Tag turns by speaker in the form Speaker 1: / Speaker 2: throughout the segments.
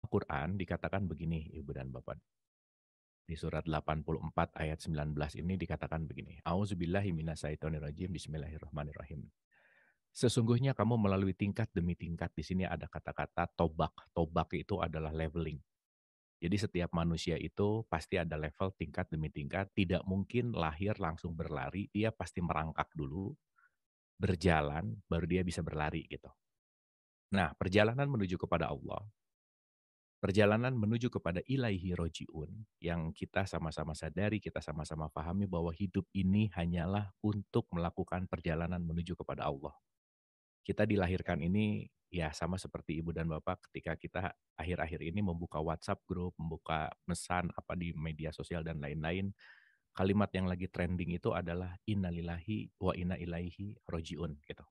Speaker 1: Quran dikatakan begini, Ibu dan Bapak. Di surat 84 ayat 19 ini dikatakan begini. A'udzubillahi minasyaitonirrajim. Bismillahirrahmanirrahim. Sesungguhnya kamu melalui tingkat demi tingkat. Di sini ada kata-kata tobak. Tobak itu adalah leveling. Jadi setiap manusia itu pasti ada level tingkat demi tingkat. Tidak mungkin lahir langsung berlari. Dia pasti merangkak dulu, berjalan, baru dia bisa berlari gitu. Nah, perjalanan menuju kepada Allah, perjalanan menuju kepada ilaihi roji'un, yang kita sama-sama sadari, kita sama-sama pahami bahwa hidup ini hanyalah untuk melakukan perjalanan menuju kepada Allah. Kita dilahirkan ini ya sama seperti ibu dan bapak ketika kita akhir-akhir ini membuka WhatsApp group, membuka pesan apa di media sosial dan lain-lain, kalimat yang lagi trending itu adalah innalillahi wa inna ilaihi roji'un gitu.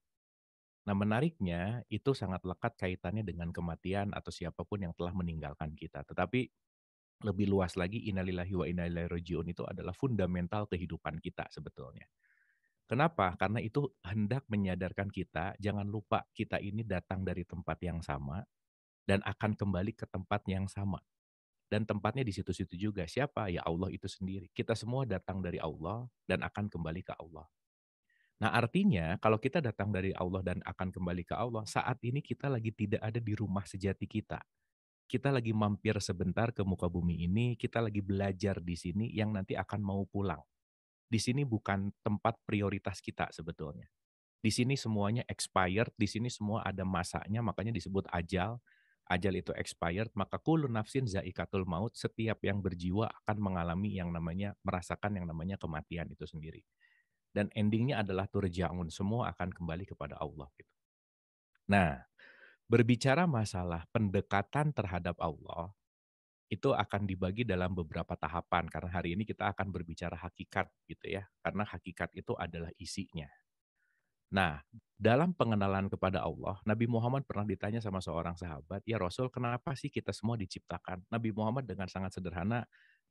Speaker 1: Nah, menariknya itu sangat lekat kaitannya dengan kematian atau siapapun yang telah meninggalkan kita. Tetapi lebih luas lagi innalillahi wa inna ilaihi raji'un itu adalah fundamental kehidupan kita sebetulnya. Kenapa? Karena itu hendak menyadarkan kita jangan lupa kita ini datang dari tempat yang sama dan akan kembali ke tempat yang sama. Dan tempatnya di situ-situ juga. Siapa? Ya Allah itu sendiri. Kita semua datang dari Allah dan akan kembali ke Allah. Nah, artinya kalau kita datang dari Allah dan akan kembali ke Allah, saat ini kita lagi tidak ada di rumah sejati kita. Kita lagi mampir sebentar ke muka bumi ini, kita lagi belajar di sini yang nanti akan mau pulang. Di sini bukan tempat prioritas kita sebetulnya. Di sini semuanya expired, di sini semua ada masanya, makanya disebut ajal. Ajal itu expired, maka kullu nafsin zaikatul maut, setiap yang berjiwa akan mengalami yang namanya, merasakan yang namanya kematian itu sendiri. Dan endingnya adalah turja'un, semua akan kembali kepada Allah gitu. Nah, berbicara masalah pendekatan terhadap Allah, itu akan dibagi dalam beberapa tahapan karena hari ini kita akan berbicara hakikat gitu ya. Karena hakikat itu adalah isinya. Nah, dalam pengenalan kepada Allah, Nabi Muhammad pernah ditanya sama seorang sahabat, "Ya Rasul, kenapa sih kita semua diciptakan?" Nabi Muhammad dengan sangat sederhana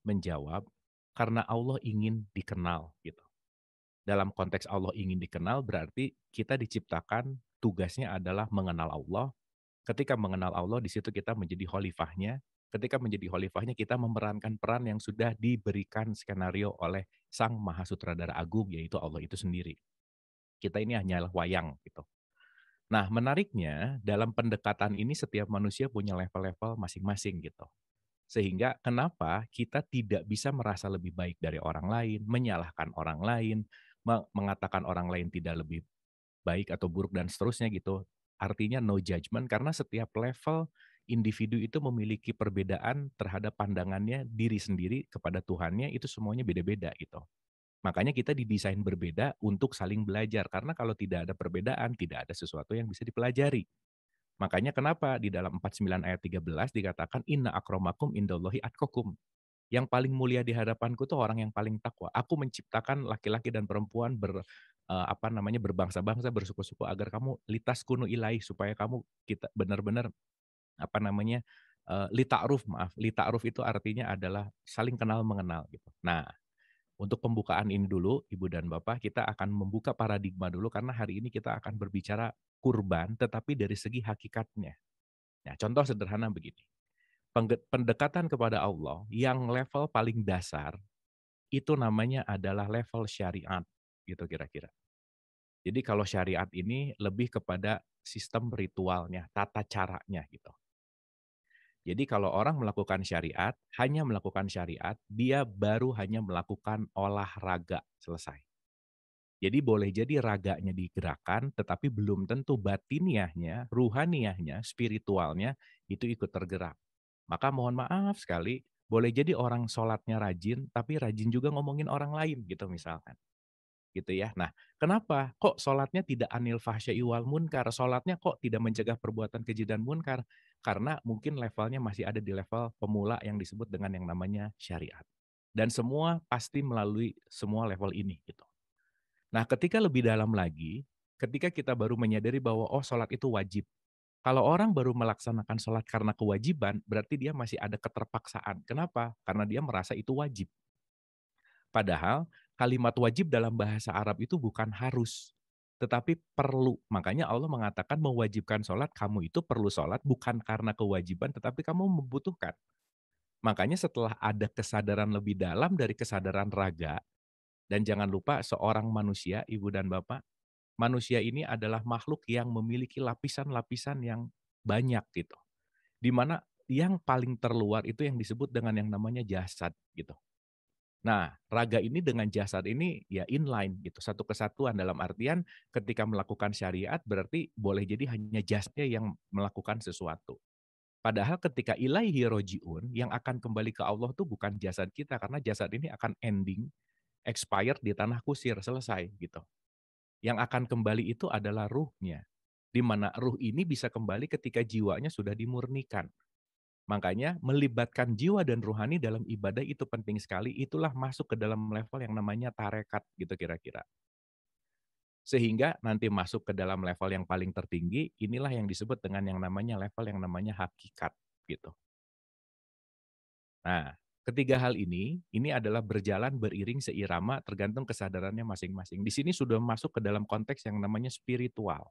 Speaker 1: menjawab, "Karena Allah ingin dikenal." gitu. Dalam konteks Allah ingin dikenal berarti kita diciptakan tugasnya adalah mengenal Allah. Ketika mengenal Allah di situ kita menjadi khalifahnya. Ketika menjadi khalifahnya kita memerankan peran yang sudah diberikan skenario oleh Sang Maha Sutradara Agung yaitu Allah itu sendiri. Kita ini hanyalah wayang gitu. Nah, menariknya dalam pendekatan ini setiap manusia punya level-level masing-masing gitu. Sehingga kenapa kita tidak bisa merasa lebih baik dari orang lain, menyalahkan orang lain, mengatakan orang lain tidak lebih baik atau buruk dan seterusnya gitu. Artinya no judgment karena setiap level individu itu memiliki perbedaan terhadap pandangannya diri sendiri kepada Tuhannya itu semuanya beda-beda gitu. Makanya kita didesain berbeda untuk saling belajar karena kalau tidak ada perbedaan tidak ada sesuatu yang bisa dipelajari. Makanya kenapa di dalam 49 ayat 13 dikatakan inna akramakum indallahi atqakum. Yang paling mulia di hadapanku tuh orang yang paling takwa. Aku menciptakan laki-laki dan perempuan apa namanya berbangsa-bangsa, bersuku-suku agar kamu litas kunu ilahi supaya kamu kita benar-benar apa namanya li ta'ruf maaf. Li ta'ruf itu artinya adalah saling kenal mengenal gitu. Nah, untuk pembukaan ini dulu Ibu dan Bapak kita akan membuka paradigma dulu karena hari ini kita akan berbicara kurban tetapi dari segi hakikatnya. Nah, contoh sederhana begini. Pendekatan kepada Allah yang level paling dasar itu namanya adalah level syariat, gitu kira-kira. Jadi kalau syariat ini lebih kepada sistem ritualnya, tata caranya gitu. Jadi kalau orang melakukan syariat, hanya melakukan syariat, dia baru hanya melakukan olahraga, selesai. Jadi boleh jadi raganya digerakkan, tetapi belum tentu batiniahnya, ruhaniyahnya, spiritualnya itu ikut tergerak. Maka mohon maaf sekali, boleh jadi orang sholatnya rajin, tapi rajin juga ngomongin orang lain gitu misalkan. Gitu ya. Nah, kenapa kok sholatnya tidak anil fahsya'i wal munkar, sholatnya kok tidak mencegah perbuatan keji dan munkar? Karena mungkin levelnya masih ada di level pemula yang disebut dengan yang namanya syariat. Dan semua pasti melalui semua level ini gitu. Nah, ketika lebih dalam lagi, ketika kita baru menyadari bahwa oh sholat itu wajib. Kalau orang baru melaksanakan sholat karena kewajiban, berarti dia masih ada keterpaksaan. Kenapa? Karena dia merasa itu wajib. Padahal kalimat wajib dalam bahasa Arab itu bukan harus. tetapi perlu. Makanya Allah mengatakan mewajibkan sholat, kamu itu perlu sholat bukan karena kewajiban, tetapi kamu membutuhkan. Makanya setelah ada kesadaran lebih dalam dari kesadaran raga, dan jangan lupa seorang manusia, Ibu dan Bapak, manusia ini adalah makhluk yang memiliki lapisan-lapisan yang banyak gitu. Di mana yang paling terluar itu yang disebut dengan yang namanya jasad gitu. Nah, raga ini dengan jasad ini ya inline gitu, satu kesatuan dalam artian ketika melakukan syariat berarti boleh jadi hanya jasadnya yang melakukan sesuatu. Padahal ketika ilaihi roji'un, yang akan kembali ke Allah tuh bukan jasad kita, karena jasad ini akan ending, expired di tanah kusir, selesai gitu. Yang akan kembali itu adalah ruhnya, di mana ruh ini bisa kembali ketika jiwanya sudah dimurnikan. Makanya melibatkan jiwa dan rohani dalam ibadah itu penting sekali, itulah masuk ke dalam level yang namanya tarekat gitu kira-kira. Sehingga nanti masuk ke dalam level yang paling tertinggi, inilah yang disebut dengan yang namanya level yang namanya hakikat gitu. Nah, ketiga hal ini adalah berjalan beriring seirama tergantung kesadarannya masing-masing. Di sini sudah masuk ke dalam konteks yang namanya spiritual.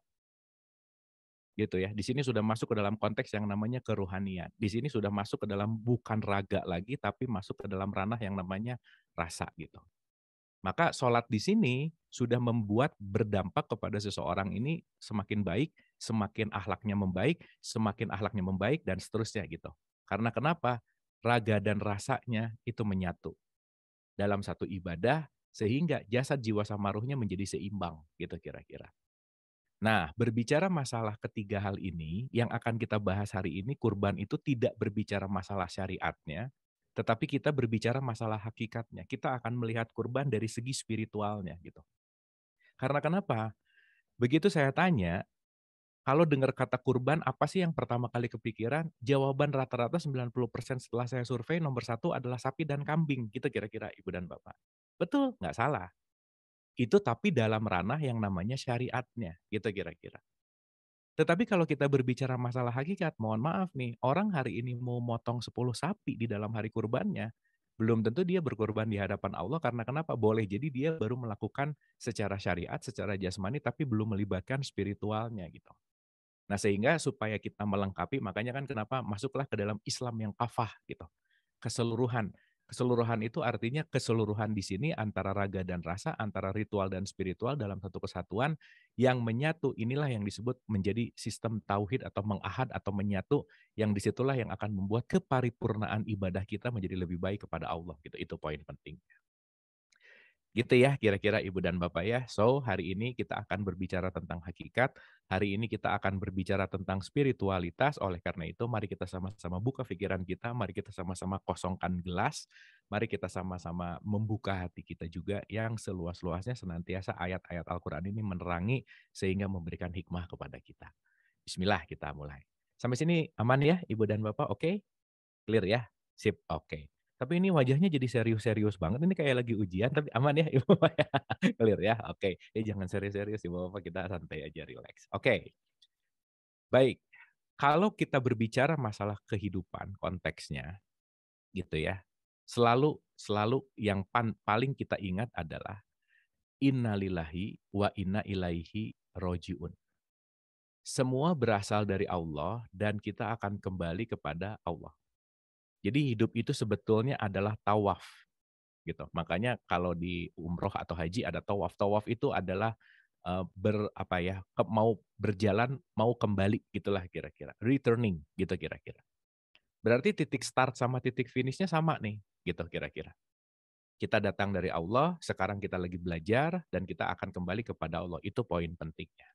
Speaker 1: Gitu ya. Di sini sudah masuk ke dalam konteks yang namanya kerohanian. Di sini sudah masuk ke dalam bukan raga lagi, tapi masuk ke dalam ranah yang namanya rasa gitu. Maka sholat di sini sudah membuat berdampak kepada seseorang ini semakin baik, semakin akhlaknya membaik, dan seterusnya gitu. Karena kenapa? Raga dan rasanya itu menyatu dalam satu ibadah, sehingga jasad, jiwa, sama ruhnya menjadi seimbang gitu kira-kira. Nah, berbicara masalah ketiga hal ini, yang akan kita bahas hari ini, kurban itu tidak berbicara masalah syariatnya, tetapi kita berbicara masalah hakikatnya. Kita akan melihat kurban dari segi spiritualnya gitu. Karena kenapa? Begitu saya tanya, kalau dengar kata kurban, apa sih yang pertama kali kepikiran? Jawaban rata-rata 90% setelah saya survei, nomor satu adalah sapi dan kambing, gitu kira-kira Ibu dan Bapak. Betul, nggak salah. Itu tapi dalam ranah yang namanya syariatnya, gitu kira-kira. Tetapi kalau kita berbicara masalah hakikat, mohon maaf nih, orang hari ini mau motong 10 sapi di dalam hari kurbannya, belum tentu dia berkorban di hadapan Allah karena kenapa? Boleh jadi dia baru melakukan secara syariat, secara jasmani, tapi belum melibatkan spiritualnya gitu. Nah sehingga supaya kita melengkapi, makanya kan kenapa masuklah ke dalam Islam yang kafah gitu. Keseluruhan. Keseluruhan itu artinya keseluruhan di sini antara raga dan rasa, antara ritual dan spiritual dalam satu kesatuan yang menyatu. Inilah yang disebut menjadi sistem tauhid atau mengahad atau menyatu, yang disitulah yang akan membuat keparipurnaan ibadah kita menjadi lebih baik kepada Allah gitu. Itu poin penting. Gitu ya kira-kira Ibu dan Bapak ya. So, hari ini kita akan berbicara tentang hakikat, hari ini kita akan berbicara tentang spiritualitas, oleh karena itu mari kita sama-sama buka pikiran kita, mari kita sama-sama kosongkan gelas, mari kita sama-sama membuka hati kita juga yang seluas-luasnya senantiasa ayat-ayat Al-Quran ini menerangi sehingga memberikan hikmah kepada kita. Bismillah kita mulai. Sampai sini aman ya Ibu dan Bapak, oke? Clear ya? Sip, oke. Tapi ini wajahnya jadi serius-serius banget, ini kayak lagi ujian, tapi aman ya Ibu Bapak ya? Clear ya? Oke. Jangan serius-serius Ibu Bapak, kita santai aja, rileks. Oke, baik. Kalau kita berbicara masalah kehidupan konteksnya, gitu ya, selalu selalu yang paling kita ingat adalah innalillahi wa inna ilaihi roji'un. Semua berasal dari Allah dan kita akan kembali kepada Allah. Jadi hidup itu sebetulnya adalah tawaf gitu. Makanya kalau di umroh atau haji ada tawaf. Tawaf itu adalah apa ya, mau berjalan, mau kembali gitulah kira-kira. Returning gitu kira-kira. Berarti titik start sama titik finishnya sama nih gitu kira-kira. Kita datang dari Allah, sekarang kita lagi belajar dan kita akan kembali kepada Allah. Itu poin pentingnya.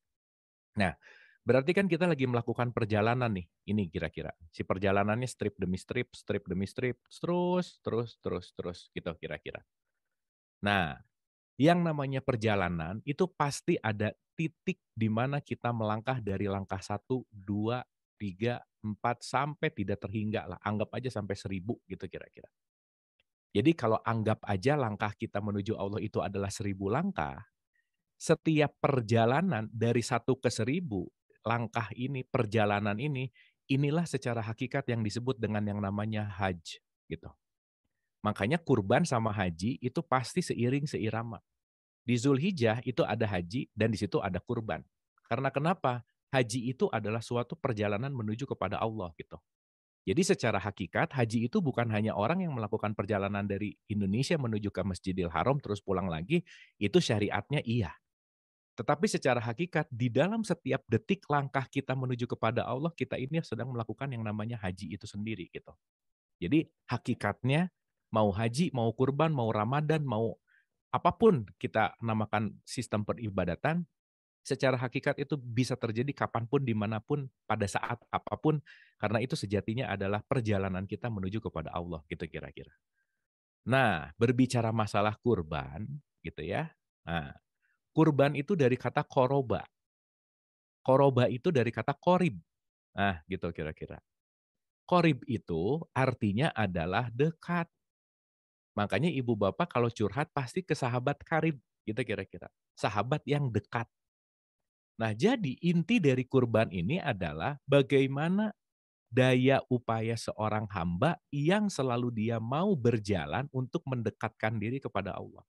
Speaker 1: Nah, berarti kan kita lagi melakukan perjalanan nih, ini kira-kira. Si perjalanannya strip demi strip, terus, terus, terus, terus, gitu kira-kira. Nah, yang namanya perjalanan itu pasti ada titik di mana kita melangkah dari langkah satu, 2, 3, 4, sampai tidak terhingga lah. Anggap aja sampai 1000 gitu kira-kira. Jadi kalau anggap aja langkah kita menuju Allah itu adalah 1000 langkah, setiap perjalanan dari satu ke 1000 langkah ini, perjalanan ini, inilah secara hakikat yang disebut dengan yang namanya hajj, gitu. Makanya kurban sama haji itu pasti seiring seirama. Di Zulhijjah itu ada haji dan di situ ada kurban. Karena kenapa? Haji itu adalah suatu perjalanan menuju kepada Allah gitu. Jadi secara hakikat haji itu bukan hanya orang yang melakukan perjalanan dari Indonesia menuju ke Masjidil Haram terus pulang lagi, itu syariatnya iya. Tetapi secara hakikat di dalam setiap detik langkah kita menuju kepada Allah, kita ini sedang melakukan yang namanya haji itu sendiri gitu. Jadi hakikatnya mau haji, mau kurban, mau Ramadan, mau apapun kita namakan sistem peribadatan, secara hakikat itu bisa terjadi kapanpun, dimanapun, pada saat apapun, karena itu sejatinya adalah perjalanan kita menuju kepada Allah gitu kira-kira. Nah, berbicara masalah kurban gitu ya. Nah, kurban itu dari kata koroba. Koroba itu dari kata korib. Nah, gitu kira-kira. Korib itu artinya adalah dekat. Makanya ibu bapak kalau curhat pasti ke sahabat karib, gitu kira-kira. Sahabat yang dekat. Nah, jadi inti dari kurban ini adalah bagaimana daya upaya seorang hamba yang selalu dia mau berjalan untuk mendekatkan diri kepada Allah.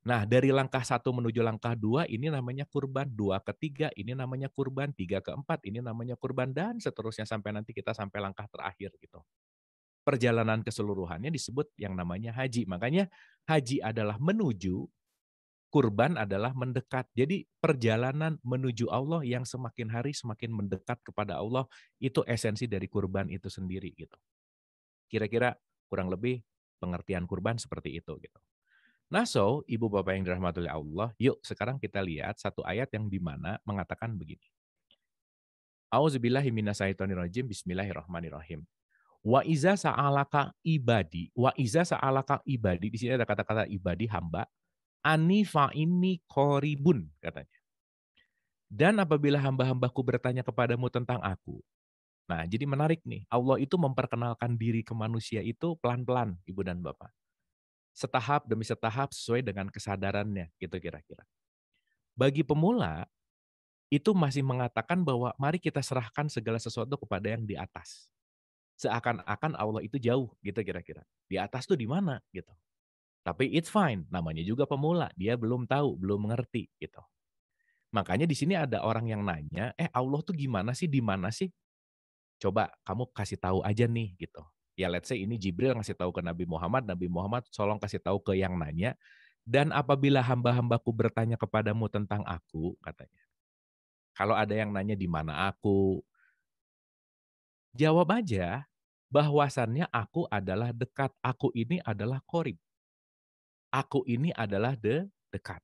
Speaker 1: Nah, dari langkah satu menuju langkah dua ini namanya kurban, dua ke tiga ini namanya kurban, tiga ke empat ini namanya kurban, dan seterusnya sampai nanti kita sampai langkah terakhir gitu. Perjalanan keseluruhannya disebut yang namanya haji. Makanya haji adalah menuju, kurban adalah mendekat. Jadi perjalanan menuju Allah yang semakin hari semakin mendekat kepada Allah, itu esensi dari kurban itu sendiri gitu. Kira-kira kurang lebih pengertian kurban seperti itu gitu. Nah, so, ibu bapak yang dirahmati oleh Allah, yuk sekarang kita lihat satu ayat yang di mana mengatakan begini. A'udzubillahi minasyaitonirrajim, bismillahirrahmanirrahim. Wa iza sa'alaka ibadi, di sini ada kata-kata ibadi hamba, ani fa inni qoribun katanya. Dan apabila hamba-hambaku bertanya kepadamu tentang aku. Nah, jadi menarik nih. Allah itu memperkenalkan diri ke manusia itu pelan-pelan, Ibu dan Bapak. Setahap demi setahap sesuai dengan kesadarannya, gitu kira-kira. Bagi pemula, itu masih mengatakan bahwa mari kita serahkan segala sesuatu kepada yang di atas. Seakan-akan Allah itu jauh, gitu kira-kira. Di atas tuh di mana, gitu. Tapi it's fine, namanya juga pemula, dia belum tahu, belum mengerti, gitu. Makanya di sini ada orang yang nanya, Allah tuh gimana sih, di mana sih? Coba kamu kasih tahu aja nih gitu. Ya let's say ini Jibril ngasih tahu ke Nabi Muhammad tolong kasih tahu ke yang nanya, dan apabila hamba-hambaku bertanya kepadamu tentang aku, katanya. Kalau ada yang nanya di mana aku, jawab aja bahwasannya aku adalah dekat, aku ini adalah qorib, aku ini adalah dekat.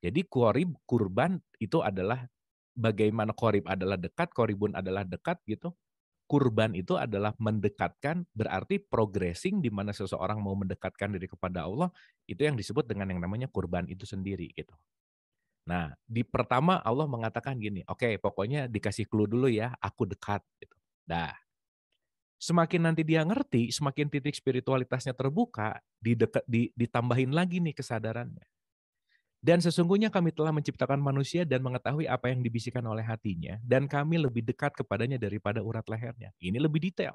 Speaker 1: Jadi qorib, kurban itu adalah bagaimana qorib adalah dekat, qoribun adalah dekat gitu. Kurban itu adalah mendekatkan, berarti progressing di mana seseorang mau mendekatkan diri kepada Allah, itu yang disebut dengan yang namanya kurban itu sendiri gitu. Nah, di pertama Allah mengatakan gini, "Oke, pokoknya dikasih clue dulu ya, aku dekat," gitu. Dah, semakin nanti dia ngerti, semakin titik spiritualitasnya terbuka, ditambahin lagi nih kesadarannya. Dan sesungguhnya kami telah menciptakan manusia dan mengetahui apa yang dibisikkan oleh hatinya, dan kami lebih dekat kepadanya daripada urat lehernya. Ini lebih detail.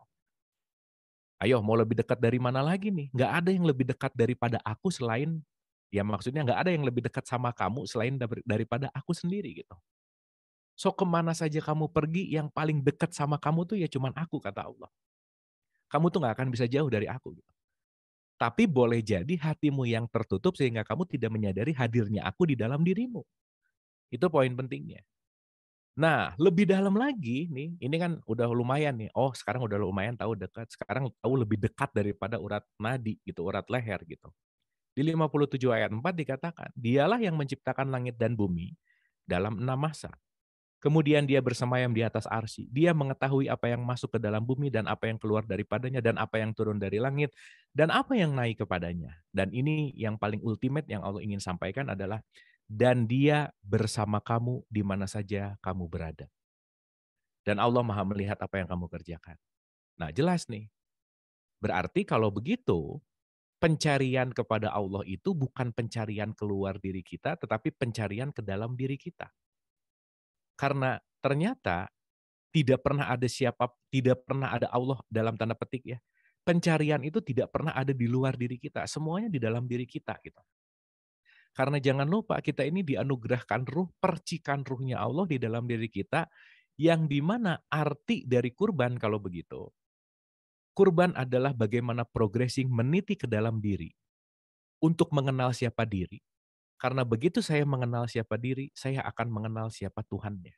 Speaker 1: Ayo mau lebih dekat dari mana lagi nih? Nggak ada yang lebih dekat daripada aku selain, ya maksudnya nggak ada yang lebih dekat sama kamu selain daripada aku sendiri gitu. So kemana saja kamu pergi yang paling dekat sama kamu tuh ya cuman aku kata Allah. Kamu tuh nggak akan bisa jauh dari aku gitu. Tapi boleh jadi hatimu yang tertutup sehingga kamu tidak menyadari hadirnya aku di dalam dirimu. Itu poin pentingnya. Nah, lebih dalam lagi nih, ini kan udah lumayan nih. Oh, sekarang udah lumayan tahu dekat. Sekarang tahu lebih dekat daripada urat nadi gitu, urat leher gitu. Di 57 ayat 4 dikatakan, "Dialah yang menciptakan langit dan bumi dalam 6 masa. Kemudian dia bersemayam di atas arsy. Dia mengetahui apa yang masuk ke dalam bumi dan apa yang keluar daripadanya dan apa yang turun dari langit dan apa yang naik kepadanya." Dan ini yang paling ultimate yang Allah ingin sampaikan adalah, "Dan dia bersama kamu di mana saja kamu berada." Dan Allah Maha melihat apa yang kamu kerjakan. Nah, jelas nih. Berarti kalau begitu, pencarian kepada Allah itu bukan pencarian keluar diri kita, tetapi pencarian ke dalam diri kita. Karena ternyata tidak pernah ada Allah dalam tanda petik ya. Pencarian itu tidak pernah ada di luar diri kita, semuanya di dalam diri kita gitu. Karena jangan lupa kita ini dianugerahkan ruh, percikan ruhnya Allah di dalam diri kita, yang di mana arti dari kurban kalau begitu, kurban adalah bagaimana progressing meniti ke dalam diri untuk mengenal siapa diri. Karena begitu saya mengenal siapa diri, saya akan mengenal siapa Tuhannya.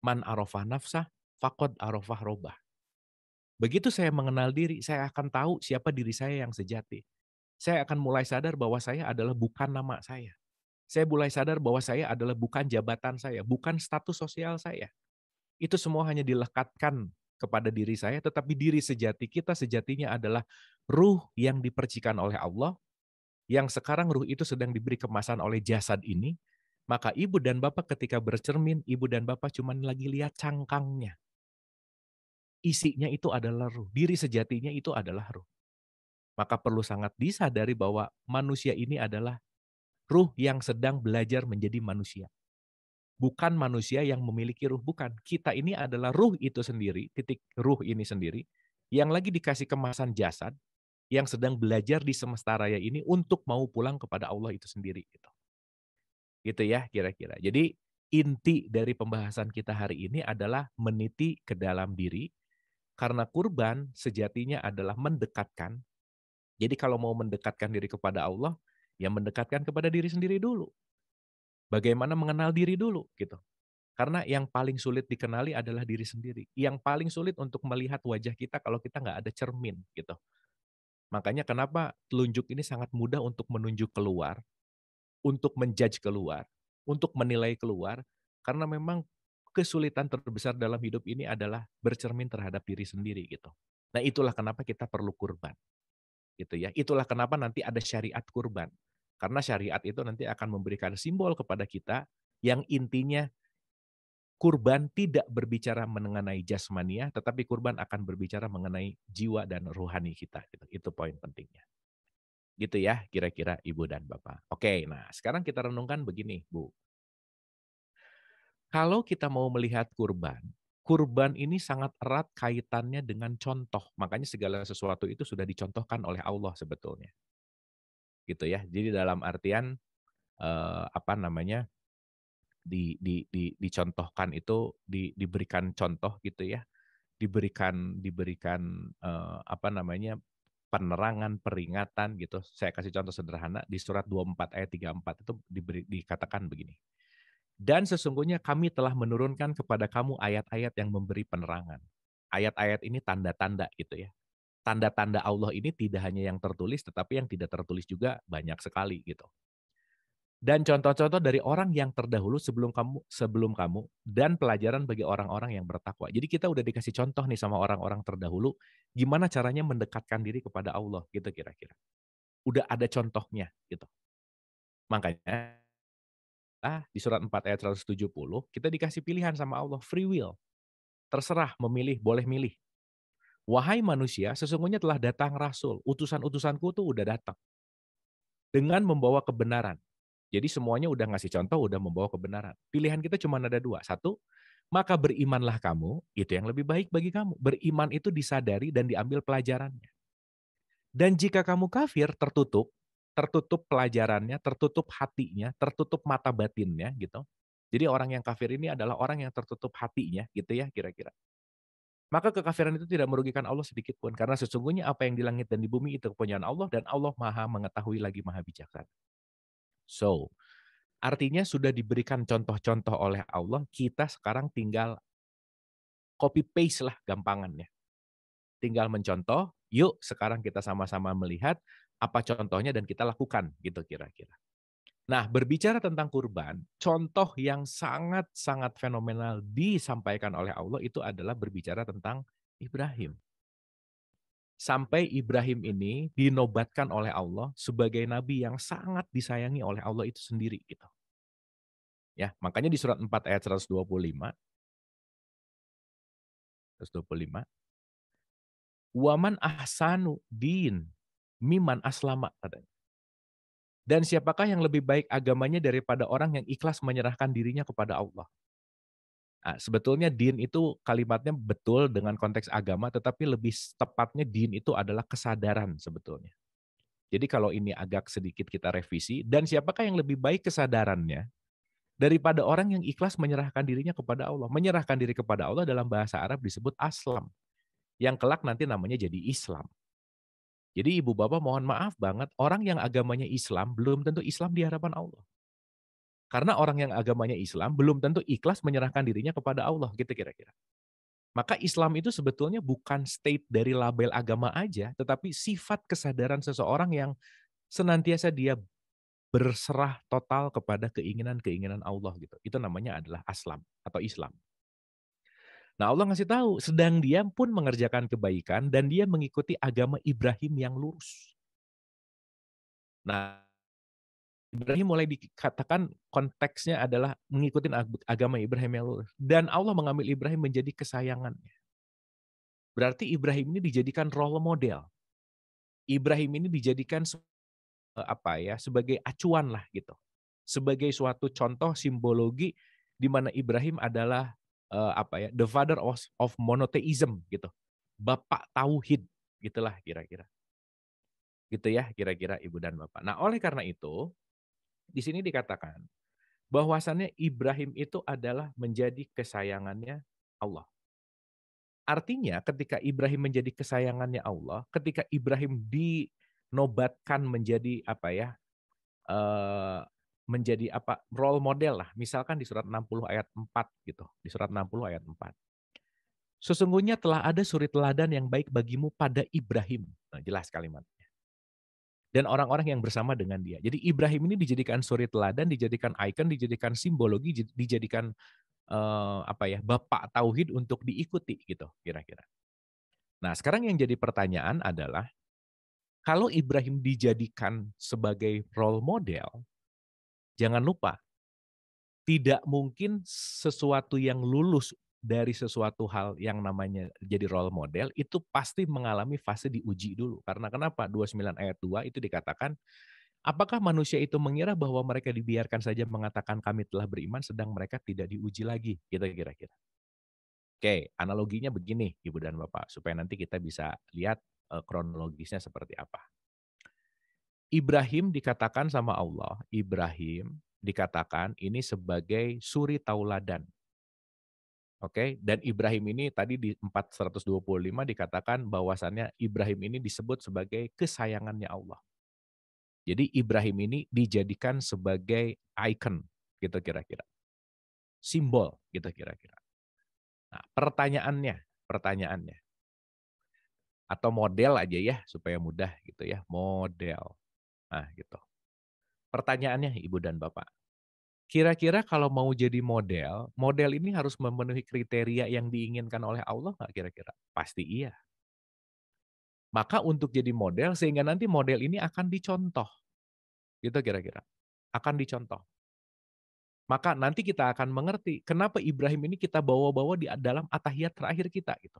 Speaker 1: Man arafah nafsah, faqad arafah robbah. Begitu saya mengenal diri, saya akan tahu siapa diri saya yang sejati. Saya akan mulai sadar bahwa saya adalah bukan nama saya. Saya mulai sadar bahwa saya adalah bukan jabatan saya, bukan status sosial saya. Itu semua hanya dilekatkan kepada diri saya, tetapi diri sejati kita sejatinya adalah ruh yang dipercikan oleh Allah, yang sekarang ruh itu sedang diberi kemasan oleh jasad ini. Maka ibu dan bapak ketika bercermin, ibu dan bapak cuma lagi lihat cangkangnya. Isinya itu adalah ruh, diri sejatinya itu adalah ruh. Maka perlu sangat disadari bahwa manusia ini adalah ruh yang sedang belajar menjadi manusia. Bukan manusia yang memiliki ruh, bukan. Kita ini adalah ruh itu sendiri, titik ruh ini sendiri, yang lagi dikasih kemasan jasad, yang sedang belajar di semesta raya ini untuk mau pulang kepada Allah itu sendiri. Gitu, gitu ya kira-kira. Jadi inti dari pembahasan kita hari ini adalah meniti ke dalam diri, karena kurban sejatinya adalah mendekatkan. Jadi kalau mau mendekatkan diri kepada Allah, ya mendekatkan kepada diri sendiri dulu. Bagaimana mengenal diri dulu gitu. Karena yang paling sulit dikenali adalah diri sendiri. Yang paling sulit untuk melihat wajah kita kalau kita nggak ada cermin gitu. Makanya kenapa telunjuk ini sangat mudah untuk menunjuk keluar, untuk menjudge keluar, untuk menilai keluar, karena memang kesulitan terbesar dalam hidup ini adalah bercermin terhadap diri sendiri gitu. Nah itulah kenapa kita perlu kurban gitu ya. Itulah kenapa nanti ada syariat kurban. Karena syariat itu nanti akan memberikan simbol kepada kita yang intinya kurban tidak berbicara mengenai jasmania, tetapi kurban akan berbicara mengenai jiwa dan rohani kita gitu. Itu poin pentingnya. Gitu ya kira-kira Ibu dan Bapak. Oke, nah sekarang kita renungkan begini, Bu. Kalau kita mau melihat kurban, kurban ini sangat erat kaitannya dengan contoh. Makanya segala sesuatu itu sudah dicontohkan oleh Allah sebetulnya. Gitu ya. Jadi dalam artian apa namanya? Dicontohkan itu diberikan contoh gitu ya. Diberikan, apa namanya, penerangan, peringatan gitu. Saya kasih contoh sederhana di surat 24 ayat 34 itu dikatakan begini, "Dan sesungguhnya kami telah menurunkan kepada kamu ayat-ayat yang memberi penerangan." Ayat-ayat ini tanda-tanda gitu ya. Tanda-tanda Allah ini tidak hanya yang tertulis, tetapi yang tidak tertulis juga banyak sekali gitu. Dan contoh-contoh dari orang yang terdahulu sebelum kamu dan pelajaran bagi orang-orang yang bertakwa. Jadi kita udah dikasih contoh nih sama orang-orang terdahulu, gimana caranya mendekatkan diri kepada Allah gitu kira-kira. Udah ada contohnya gitu. Makanya di surat 4 ayat 170 kita dikasih pilihan sama Allah, free will. Terserah memilih, boleh milih. Wahai manusia, sesungguhnya telah datang rasul, utusan-utusanku tuh udah datang dengan membawa kebenaran. Jadi semuanya udah ngasih contoh, udah membawa kebenaran. Pilihan kita cuma ada dua. Satu, maka berimanlah kamu, itu yang lebih baik bagi kamu. Beriman itu disadari dan diambil pelajarannya. Dan jika kamu kafir, tertutup, tertutup pelajarannya, tertutup hatinya, tertutup mata batinnya gitu. Jadi orang yang kafir ini adalah orang yang tertutup hatinya gitu ya kira-kira. Maka kekafiran itu tidak merugikan Allah sedikit pun. Karena sesungguhnya apa yang di langit dan di bumi itu kepunyaan Allah dan Allah maha mengetahui lagi maha bijaksana. So, artinya sudah diberikan contoh-contoh oleh Allah, kita sekarang tinggal copy paste lah gampangannya. Tinggal mencontoh, yuk sekarang kita sama-sama melihat apa contohnya dan kita lakukan gitu kira-kira. Nah, berbicara tentang kurban, contoh yang sangat-sangat fenomenal disampaikan oleh Allah itu adalah berbicara tentang Ibrahim. Sampai Ibrahim ini dinobatkan oleh Allah sebagai nabi yang sangat disayangi oleh Allah itu sendiri gitu. Ya, makanya di surat 4 ayat 125, "Waman ahsanu din miman aslama," katanya. Dan siapakah yang lebih baik agamanya daripada orang yang ikhlas menyerahkan dirinya kepada Allah. Sebetulnya din itu kalimatnya betul dengan konteks agama, tetapi lebih tepatnya din itu adalah kesadaran sebetulnya. Jadi kalau ini agak sedikit kita revisi, dan siapakah yang lebih baik kesadarannya daripada orang yang ikhlas menyerahkan dirinya kepada Allah. Menyerahkan diri kepada Allah dalam bahasa Arab disebut aslam, yang kelak nanti namanya jadi Islam. Jadi ibu bapak mohon maaf banget, orang yang agamanya Islam belum tentu Islam di hadapan Allah. Karena orang yang agamanya Islam belum tentu ikhlas menyerahkan dirinya kepada Allah, gitu kira-kira. Maka Islam itu sebetulnya bukan state dari label agama aja, tetapi sifat kesadaran seseorang yang senantiasa dia berserah total kepada keinginan-keinginan Allah gitu. Itu namanya adalah aslam atau Islam. Nah, Allah ngasih tahu, sedang dia pun mengerjakan kebaikan dan dia mengikuti agama Ibrahim yang lurus. Nah, Ibrahim mulai dikatakan konteksnya adalah mengikuti agama Ibrahim yang lurus. Dan Allah mengambil Ibrahim menjadi kesayangannya. Berarti Ibrahim ini dijadikan role model. Ibrahim ini dijadikan sebagai acuan lah gitu. Sebagai suatu contoh simbologi di mana Ibrahim adalah the father of monotheism gitu. Bapak tauhid gitulah kira-kira. Gitu ya kira-kira Ibu dan Bapak. Nah, oleh karena itu di sini dikatakan bahwasannya Ibrahim itu adalah menjadi kesayangannya Allah. Artinya ketika Ibrahim menjadi kesayangannya Allah, ketika Ibrahim dinobatkan menjadi menjadi role model lah, misalkan di surat 60 ayat 4 gitu, di surat 60 ayat 4. Sesungguhnya telah ada suri teladan yang baik bagimu pada Ibrahim. Nah, jelas kalimatnya. Dan orang-orang yang bersama dengan dia. Jadi Ibrahim ini dijadikan suri teladan, dijadikan ikon, dijadikan simbologi, dijadikan bapak tauhid untuk diikuti gitu kira-kira. Nah, sekarang yang jadi pertanyaan adalah kalau Ibrahim dijadikan sebagai role model, jangan lupa tidak mungkin sesuatu yang lulus dari sesuatu hal yang namanya jadi role model, itu pasti mengalami fase diuji dulu. Karena kenapa? 29 ayat 2 itu dikatakan, apakah manusia itu mengira bahwa mereka dibiarkan saja mengatakan kami telah beriman, sedang mereka tidak diuji lagi, gitu kira-kira. Oke, analoginya begini Ibu dan Bapak, supaya nanti kita bisa lihat kronologisnya seperti apa. Ibrahim dikatakan sama Allah, Ibrahim dikatakan ini sebagai suri tauladan. Oke, dan Ibrahim ini tadi di 425 dikatakan bahwasannya Ibrahim ini disebut sebagai kesayangannya Allah. Jadi Ibrahim ini dijadikan sebagai icon gitu kira-kira. Simbol gitu kira-kira. Nah, pertanyaannya atau model aja ya supaya mudah gitu ya, model. Nah, gitu. Pertanyaannya Ibu dan Bapak, kira-kira kalau mau jadi model, model ini harus memenuhi kriteria yang diinginkan oleh Allah nggak kira-kira? Pasti iya. Maka untuk jadi model, sehingga nanti model ini akan dicontoh, gitu kira-kira. Akan dicontoh. Maka nanti kita akan mengerti, kenapa Ibrahim ini kita bawa-bawa di dalam atahiyat terakhir kita, gitu.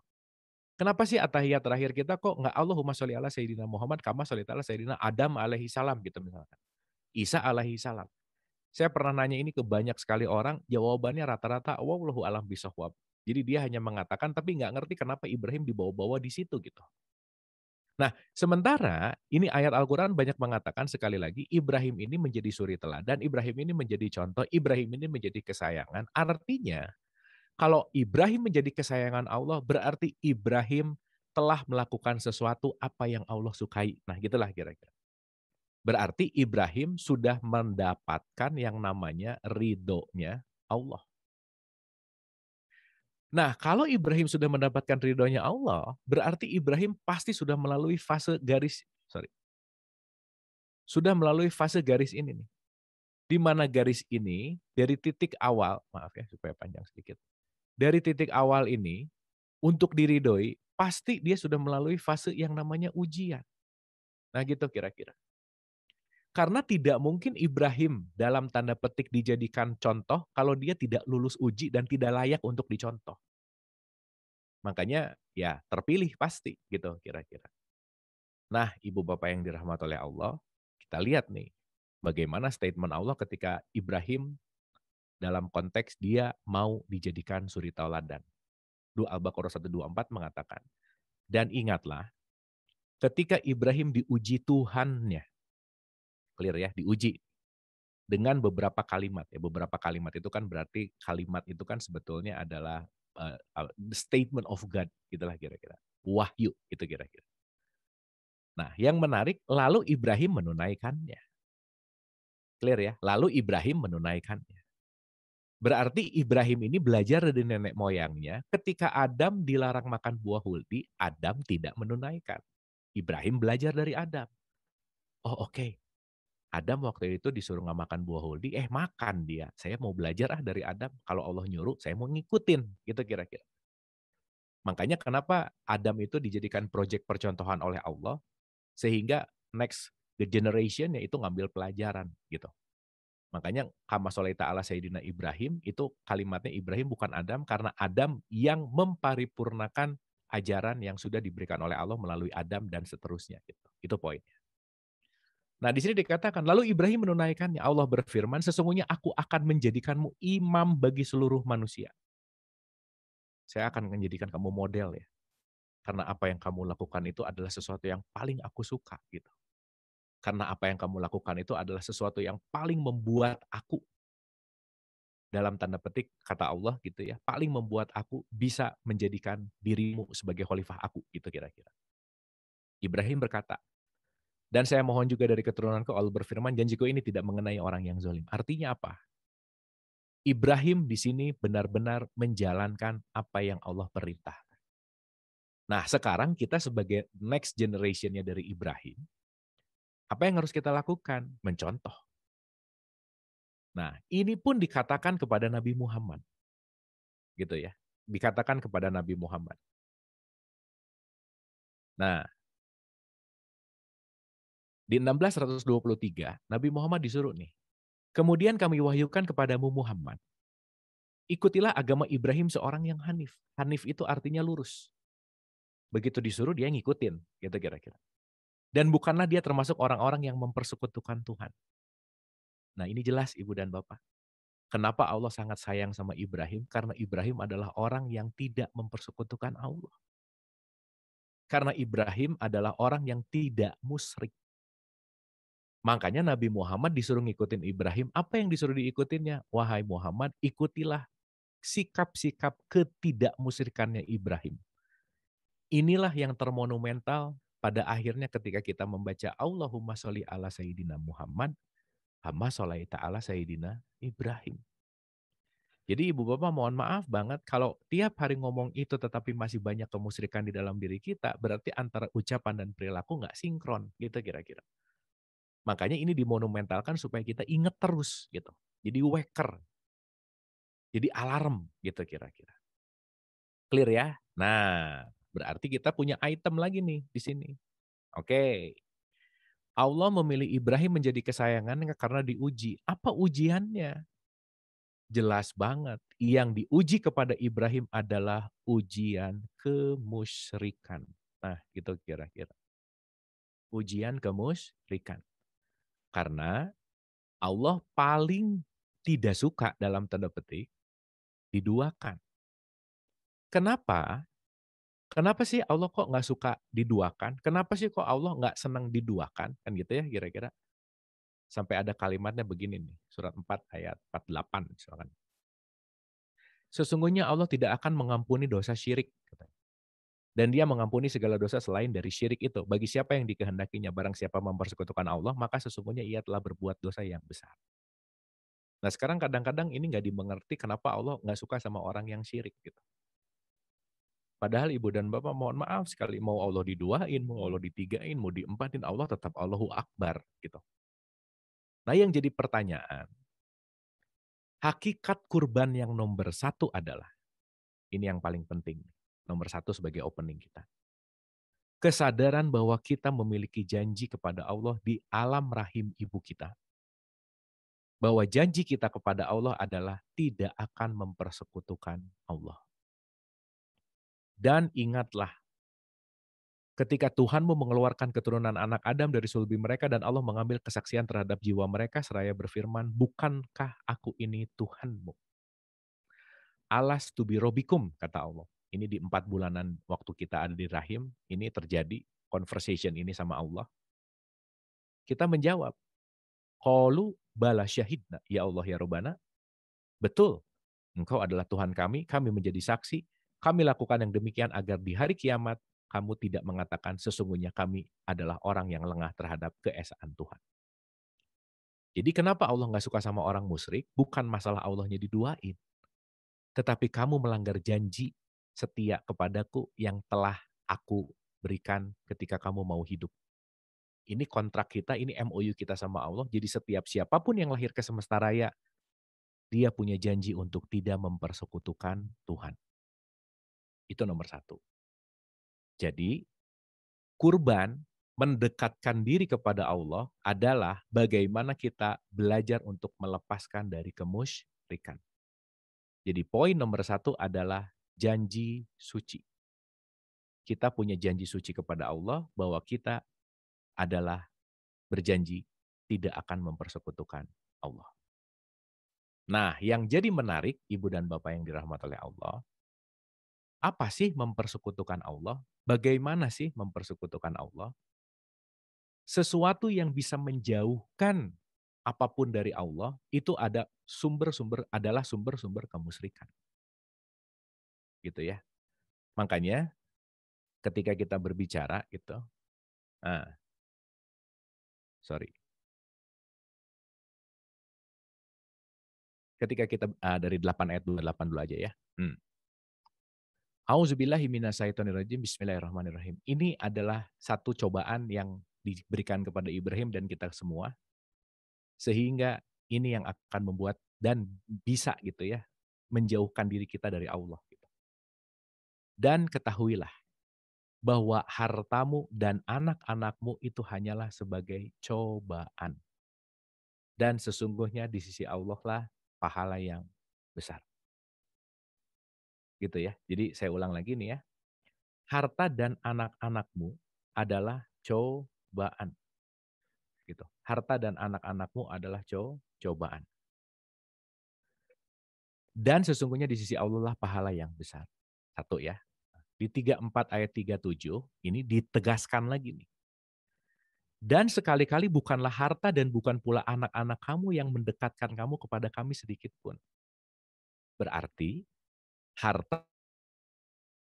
Speaker 1: Kenapa sih atahiyat terakhir kita kok nggak Allahumma sholli ala Sayyidina Muhammad, kama sholli ala Sayyidina Adam alaihi salam, gitu misalkan. Isa alaihi salam. Saya pernah nanya ini ke banyak sekali orang, jawabannya rata-rata, wallahu alam bisawab. Jadi dia hanya mengatakan, tapi nggak ngerti kenapa Ibrahim dibawa-bawa di situ, gitu. Nah, sementara ini ayat Al-Quran banyak mengatakan sekali lagi, Ibrahim ini menjadi suri teladan, Ibrahim ini menjadi contoh, Ibrahim ini menjadi kesayangan. Artinya, kalau Ibrahim menjadi kesayangan Allah, berarti Ibrahim telah melakukan sesuatu apa yang Allah sukai. Nah, gitulah kira-kira. Berarti Ibrahim sudah mendapatkan yang namanya ridhonya Allah. Nah, kalau Ibrahim sudah mendapatkan ridhonya Allah, berarti Ibrahim pasti sudah melalui fase garis ini nih. Di mana garis ini dari titik awal, maaf ya supaya panjang sedikit. Dari titik awal ini untuk diridhoi pasti dia sudah melalui fase yang namanya ujian. Nah gitu kira-kira. Karena tidak mungkin Ibrahim dalam tanda petik dijadikan contoh kalau dia tidak lulus uji dan tidak layak untuk dicontoh. Makanya ya terpilih pasti gitu kira-kira. Nah, Ibu Bapak yang dirahmati oleh Allah, kita lihat nih bagaimana statement Allah ketika Ibrahim dalam konteks dia mau dijadikan suri tauladan. Al-Baqarah 124 mengatakan, dan ingatlah Ketika Ibrahim diuji Tuhannya, clear ya, diuji dengan beberapa kalimat ya. Beberapa kalimat itu kan berarti kalimat itu kan sebetulnya adalah the statement of God gitulah kira-kira. Wahyu itu kira-kira. Nah, yang menarik lalu Ibrahim menunaikannya. Clear ya? Lalu Ibrahim menunaikannya. Berarti Ibrahim ini belajar dari nenek moyangnya, ketika Adam dilarang makan buah huldi, Adam tidak menunaikan. Ibrahim belajar dari Adam. Oh oke, Adam waktu itu disuruh nggak makan buah huldi, makan dia. Saya mau belajar dari Adam, kalau Allah nyuruh saya mau ngikutin, gitu kira-kira. Makanya kenapa Adam itu dijadikan proyek percontohan oleh Allah, sehingga next the generation itu ngambil pelajaran gitu. Makanya kama sholaita ala sayyidina Ibrahim itu kalimatnya Ibrahim bukan Adam karena Adam yang memparipurnakan ajaran yang sudah diberikan oleh Allah melalui Adam dan seterusnya gitu. Itu poinnya. Nah, di sini dikatakan lalu Ibrahim menunaikannya. Allah berfirman, sesungguhnya aku akan menjadikanmu imam bagi seluruh manusia. Saya akan menjadikan kamu model ya. Karena apa yang kamu lakukan itu adalah sesuatu yang paling aku suka gitu. Karena apa yang kamu lakukan itu adalah sesuatu yang paling membuat aku dalam tanda petik kata Allah gitu ya, paling membuat aku bisa menjadikan dirimu sebagai khalifah aku gitu kira-kira. Ibrahim berkata, dan saya mohon juga dari keturunanku Allah berfirman, janjiku ini tidak mengenai orang yang zalim. Artinya apa? Ibrahim di sini benar-benar menjalankan apa yang Allah perintah. Nah, sekarang kita sebagai next generation-nya dari Ibrahim, apa yang harus kita lakukan? Mencontoh. Nah, ini pun dikatakan kepada Nabi Muhammad, gitu ya. Dikatakan kepada Nabi Muhammad. Nah, di 1623, Nabi Muhammad disuruh nih, kemudian kami wahyukan kepadamu Muhammad, ikutilah agama Ibrahim seorang yang hanif. Hanif itu artinya lurus. Begitu disuruh dia ngikutin, gitu kira-kira. Dan bukanlah dia termasuk orang-orang yang mempersekutukan Tuhan. Nah ini jelas Ibu dan Bapak. Kenapa Allah sangat sayang sama Ibrahim? Karena Ibrahim adalah orang yang tidak mempersekutukan Allah. Karena Ibrahim adalah orang yang tidak musyrik. Makanya Nabi Muhammad disuruh ngikutin Ibrahim. Apa yang disuruh diikutinnya? Wahai Muhammad, ikutilah sikap-sikap ketidakmusyrikannya Ibrahim. Inilah yang termonumental pada akhirnya ketika kita membaca Allahumma sholli ala Sayyidina Muhammad, kama sholaita ala Sayyidina Ibrahim. Jadi ibu bapak mohon maaf banget kalau tiap hari ngomong itu tetapi masih banyak kemusyrikan di dalam diri kita, berarti antara ucapan dan perilaku nggak sinkron gitu kira-kira. Makanya ini dimonumentalkan supaya kita ingat terus gitu. Jadi waker, jadi alarm gitu kira-kira. Clear ya? Nah, berarti kita punya item lagi nih di sini. Oke. Allah memilih Ibrahim menjadi kesayangannya karena diuji. Apa ujiannya? Jelas banget. Yang diuji kepada Ibrahim adalah ujian kemusyrikan. Nah, itu kira-kira. Ujian kemusyrikan. Karena Allah paling tidak suka dalam tanda petik diduakan. Kenapa? Kenapa sih Allah kok nggak suka diduakan? Kenapa sih kok Allah nggak senang diduakan? Kan gitu ya kira-kira. Sampai ada kalimatnya begini nih, surat 4 ayat 48 misalkan. Sesungguhnya Allah tidak akan mengampuni dosa syirik. Dan dia mengampuni segala dosa selain dari syirik itu. Bagi siapa yang dikehendakinya, barang siapa mempersekutukan Allah, maka sesungguhnya ia telah berbuat dosa yang besar. Nah sekarang kadang-kadang ini nggak dimengerti kenapa Allah nggak suka sama orang yang syirik gitu. Padahal ibu dan bapak mohon maaf sekali, mau Allah diduain, mau Allah ditigain, mau diempatin, Allah tetap Allahu Akbar gitu. Nah yang jadi pertanyaan, hakikat kurban yang nomor satu adalah, ini yang paling penting, nomor satu sebagai opening kita. Kesadaran bahwa kita memiliki janji kepada Allah di alam rahim ibu kita. Bahwa janji kita kepada Allah adalah tidak akan mempersekutukan Allah. Dan ingatlah, ketika Tuhanmu mengeluarkan keturunan anak Adam dari sulbi mereka dan Allah mengambil kesaksian terhadap jiwa mereka seraya berfirman, bukankah aku ini Tuhanmu? Alas tu birobikum, kata Allah. Ini di 4 bulanan waktu kita ada di rahim, ini terjadi conversation ini sama Allah, kita menjawab, qalu bala syahidna, ya Allah ya Rabbana, betul, Engkau adalah Tuhan kami menjadi saksi, kami lakukan yang demikian agar di hari kiamat kamu tidak mengatakan sesungguhnya kami adalah orang yang lengah terhadap keesaan Tuhan. Jadi kenapa Allah nggak suka sama orang musyrik? Bukan masalah Allahnya diduain, tetapi kamu melanggar janji setia kepadaku yang telah aku berikan ketika kamu mau hidup. Ini kontrak kita, ini MOU kita sama Allah, jadi setiap siapapun yang lahir ke semesta raya, dia punya janji untuk tidak mempersekutukan Tuhan. Itu nomor satu. Jadi, kurban mendekatkan diri kepada Allah adalah bagaimana kita belajar untuk melepaskan dari kemusyrikan. Jadi poin nomor satu adalah janji suci. Kita punya janji suci kepada Allah bahwa kita adalah berjanji tidak akan mempersekutukan Allah. Nah, yang jadi menarik, Ibu dan Bapak yang dirahmati oleh Allah, apa sih mempersekutukan Allah? Bagaimana sih mempersekutukan Allah? Sesuatu yang bisa menjauhkan apapun dari Allah, itu adalah sumber-sumber kemusyrikan. Gitu ya. Makanya ketika kita berbicara gitu, ah, sorry. Ketika kita dari 8 ayat 28 dulu aja ya. Auzubillahi minasyaitonirrajim. Bismillahirrahmanirrahim. Ini adalah satu cobaan yang diberikan kepada Ibrahim dan kita semua, sehingga ini yang akan membuat dan bisa gitu ya, menjauhkan diri kita dari Allah. Gitu. Dan ketahuilah bahwa hartamu dan anak-anakmu itu hanyalah sebagai cobaan. Dan sesungguhnya di sisi Allah lah pahala yang besar. Gitu ya. Jadi saya ulang lagi nih ya. Harta dan anak-anakmu adalah cobaan. Gitu. Harta dan anak-anakmu adalah cobaan. Dan sesungguhnya di sisi Allah lah pahala yang besar. Satu ya. Di 34 ayat 37 ini ditegaskan lagi nih. Dan sekali-kali bukanlah harta dan bukan pula anak-anak kamu yang mendekatkan kamu kepada kami sedikit pun. Berarti harta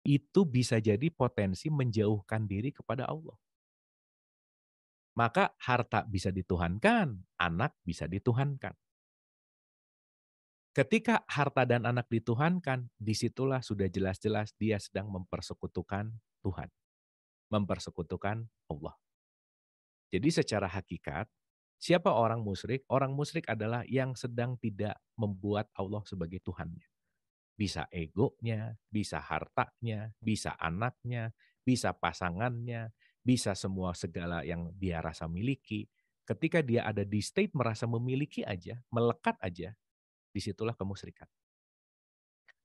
Speaker 1: itu bisa jadi potensi menjauhkan diri kepada Allah. Maka harta bisa dituhankan, anak bisa dituhankan. Ketika harta dan anak dituhankan, disitulah sudah jelas-jelas dia sedang mempersekutukan Tuhan. Mempersekutukan Allah. Jadi secara hakikat, siapa orang musyrik? Orang musyrik adalah yang sedang tidak membuat Allah sebagai Tuhannya. Bisa egonya, bisa hartanya, bisa anaknya, bisa pasangannya, bisa semua segala yang dia rasa miliki. Ketika dia ada di state merasa memiliki aja, melekat aja, disitulah kemusyrikan.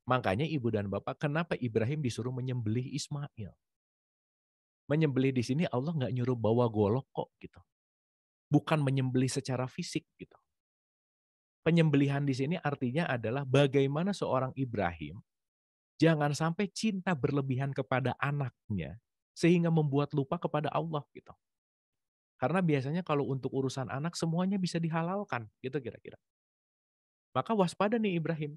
Speaker 1: Makanya ibu dan bapak, kenapa Ibrahim disuruh menyembelih Ismail? Menyembelih di sini Allah nggak nyuruh bawa golok kok gitu. Bukan menyembelih secara fisik gitu. Penyembelihan di sini artinya adalah bagaimana seorang Ibrahim jangan sampai cinta berlebihan kepada anaknya sehingga membuat lupa kepada Allah gitu. Karena biasanya kalau untuk urusan anak semuanya bisa dihalalkan gitu kira-kira. Maka waspada nih Ibrahim.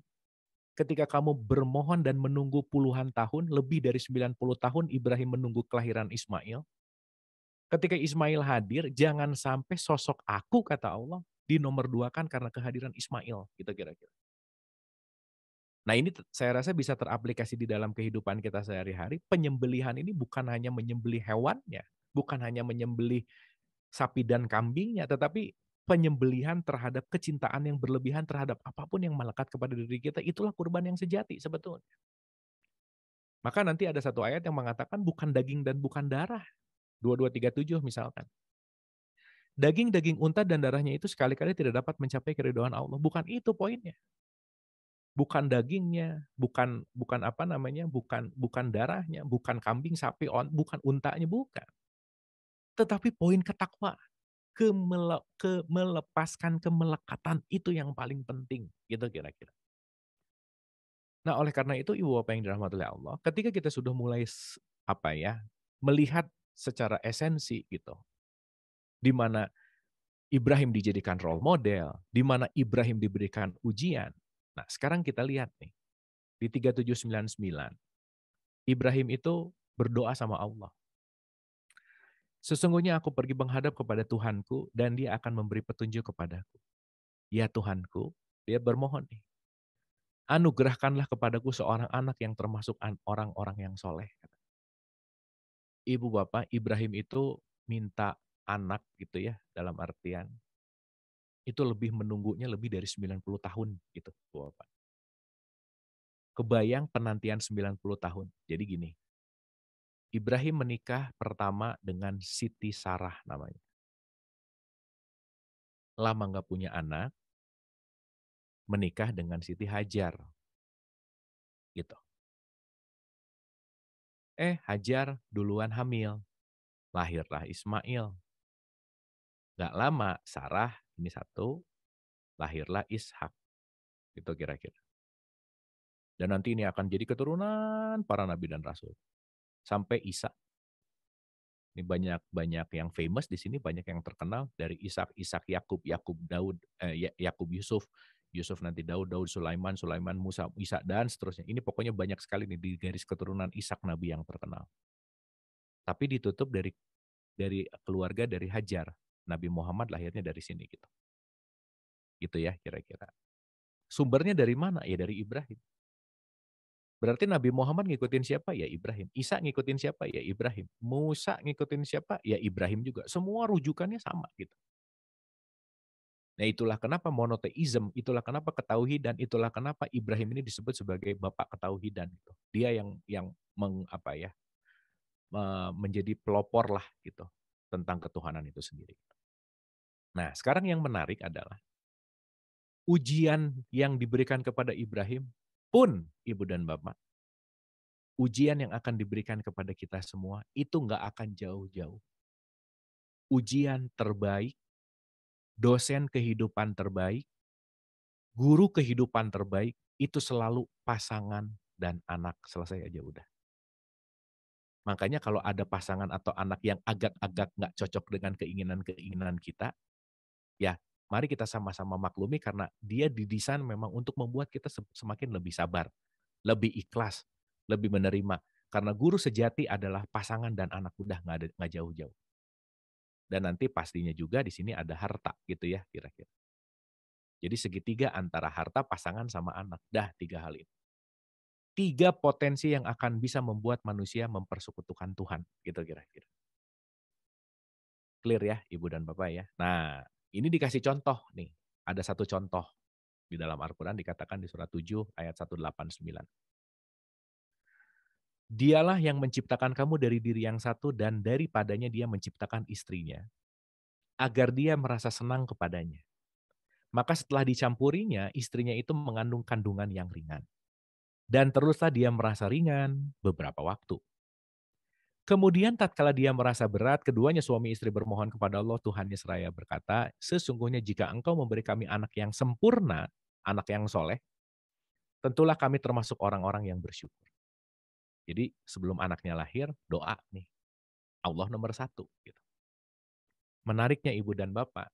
Speaker 1: Ketika kamu bermohon dan menunggu puluhan tahun, lebih dari 90 tahun Ibrahim menunggu kelahiran Ismail. Ketika Ismail hadir, jangan sampai sosok aku kata Allah dinomor duakan karena kehadiran Ismail gitu kira-kira. Nah ini saya rasa bisa teraplikasi di dalam kehidupan kita sehari-hari. Penyembelihan ini bukan hanya menyembelih hewannya, bukan hanya menyembelih sapi dan kambingnya, tetapi penyembelihan terhadap kecintaan yang berlebihan terhadap apapun yang melekat kepada diri kita, itulah kurban yang sejati sebetulnya. Maka nanti ada satu ayat yang mengatakan bukan daging dan bukan darah. 2237 misalkan. Daging-daging unta dan darahnya itu sekali-kali tidak dapat mencapai keridhaan Allah. Bukan itu poinnya. Bukan dagingnya, bukan apa namanya, bukan darahnya, bukan kambing, sapi, bukan untanya, bukan. Tetapi poin ketakwaan, melepaskan kemelekatan itu yang paling penting, gitu kira-kira. Nah, oleh karena itu Ibu Bapak yang dirahmati oleh Allah, ketika kita sudah mulai melihat secara esensi gitu. Di mana Ibrahim dijadikan role model, di mana Ibrahim diberikan ujian. Nah, sekarang kita lihat nih, di 3799, Ibrahim itu berdoa sama Allah. Sesungguhnya aku pergi menghadap kepada Tuhanku dan dia akan memberi petunjuk kepadaku. Ya Tuhanku, dia bermohon nih, anugerahkanlah kepadaku seorang anak yang termasuk orang-orang yang soleh. Ibu bapak, Ibrahim itu minta anak gitu ya, dalam artian itu lebih menunggunya lebih dari 90 tahun gitu, Bu Bapak. Kebayang penantian 90 tahun. Jadi gini, Ibrahim menikah pertama dengan Siti Sarah namanya. Lama nggak punya anak, menikah dengan Siti Hajar gitu. Hajar duluan hamil, lahirlah Ismail. Nggak lama, Sarah ini satu, lahirlah Ishak. Gitu kira-kira. Dan nanti ini akan jadi keturunan para nabi dan rasul. Sampai Isa. Ini banyak yang famous di sini, banyak yang terkenal dari Ishak, Ishak Yakub, Yakub Daud, Yakub Yusuf, Yusuf nanti Daud, Daud Sulaiman, Sulaiman Musa, Isa dan seterusnya. Ini pokoknya banyak sekali nih di garis keturunan Ishak nabi yang terkenal. Tapi ditutup dari keluarga dari Hajar. Nabi Muhammad lahirnya dari sini gitu. Gitu ya kira-kira. Sumbernya dari mana? Ya dari Ibrahim. Berarti Nabi Muhammad ngikutin siapa? Ya Ibrahim. Isa ngikutin siapa? Ya Ibrahim. Musa ngikutin siapa? Ya Ibrahim juga. Semua rujukannya sama gitu. Nah itulah kenapa monoteism, itulah kenapa ketauhidan, itulah kenapa Ibrahim ini disebut sebagai bapak ketauhidan. Gitu. Dia yang menjadi pelopor lah gitu tentang ketuhanan itu sendiri. Nah sekarang yang menarik adalah ujian yang diberikan kepada Ibrahim pun ibu dan bapak, ujian yang akan diberikan kepada kita semua itu nggak akan jauh-jauh. Ujian terbaik, dosen kehidupan terbaik, guru kehidupan terbaik, itu selalu pasangan dan anak. Selesai aja udah. Makanya kalau ada pasangan atau anak yang agak-agak nggak cocok dengan keinginan-keinginan kita, ya mari kita sama-sama maklumi karena dia didesain memang untuk membuat kita semakin lebih sabar, lebih ikhlas, lebih menerima. Karena guru sejati adalah pasangan dan anak, udah nggak jauh-jauh. Dan nanti pastinya juga di sini ada harta gitu ya kira-kira. Jadi segitiga antara harta, pasangan, sama anak. Dah 3 hal itu. 3 potensi yang akan bisa membuat manusia mempersekutukan Tuhan gitu kira-kira. Clear ya Ibu dan Bapak ya. Nah ini dikasih contoh nih. Ada satu contoh di dalam Al-Quran dikatakan di surat 7 ayat 189. Dialah yang menciptakan kamu dari diri yang satu dan daripadanya dia menciptakan istrinya. Agar dia merasa senang kepadanya. Maka setelah dicampurinya, istrinya itu mengandung kandungan yang ringan. Dan teruslah dia merasa ringan beberapa waktu. Kemudian tatkala dia merasa berat, keduanya suami istri bermohon kepada Allah, Tuhannya seraya berkata, sesungguhnya jika engkau memberi kami anak yang sempurna, anak yang soleh, tentulah kami termasuk orang-orang yang bersyukur. Jadi sebelum anaknya lahir, doa nih. Allah nomor 1. Gitu. Menariknya ibu dan bapak,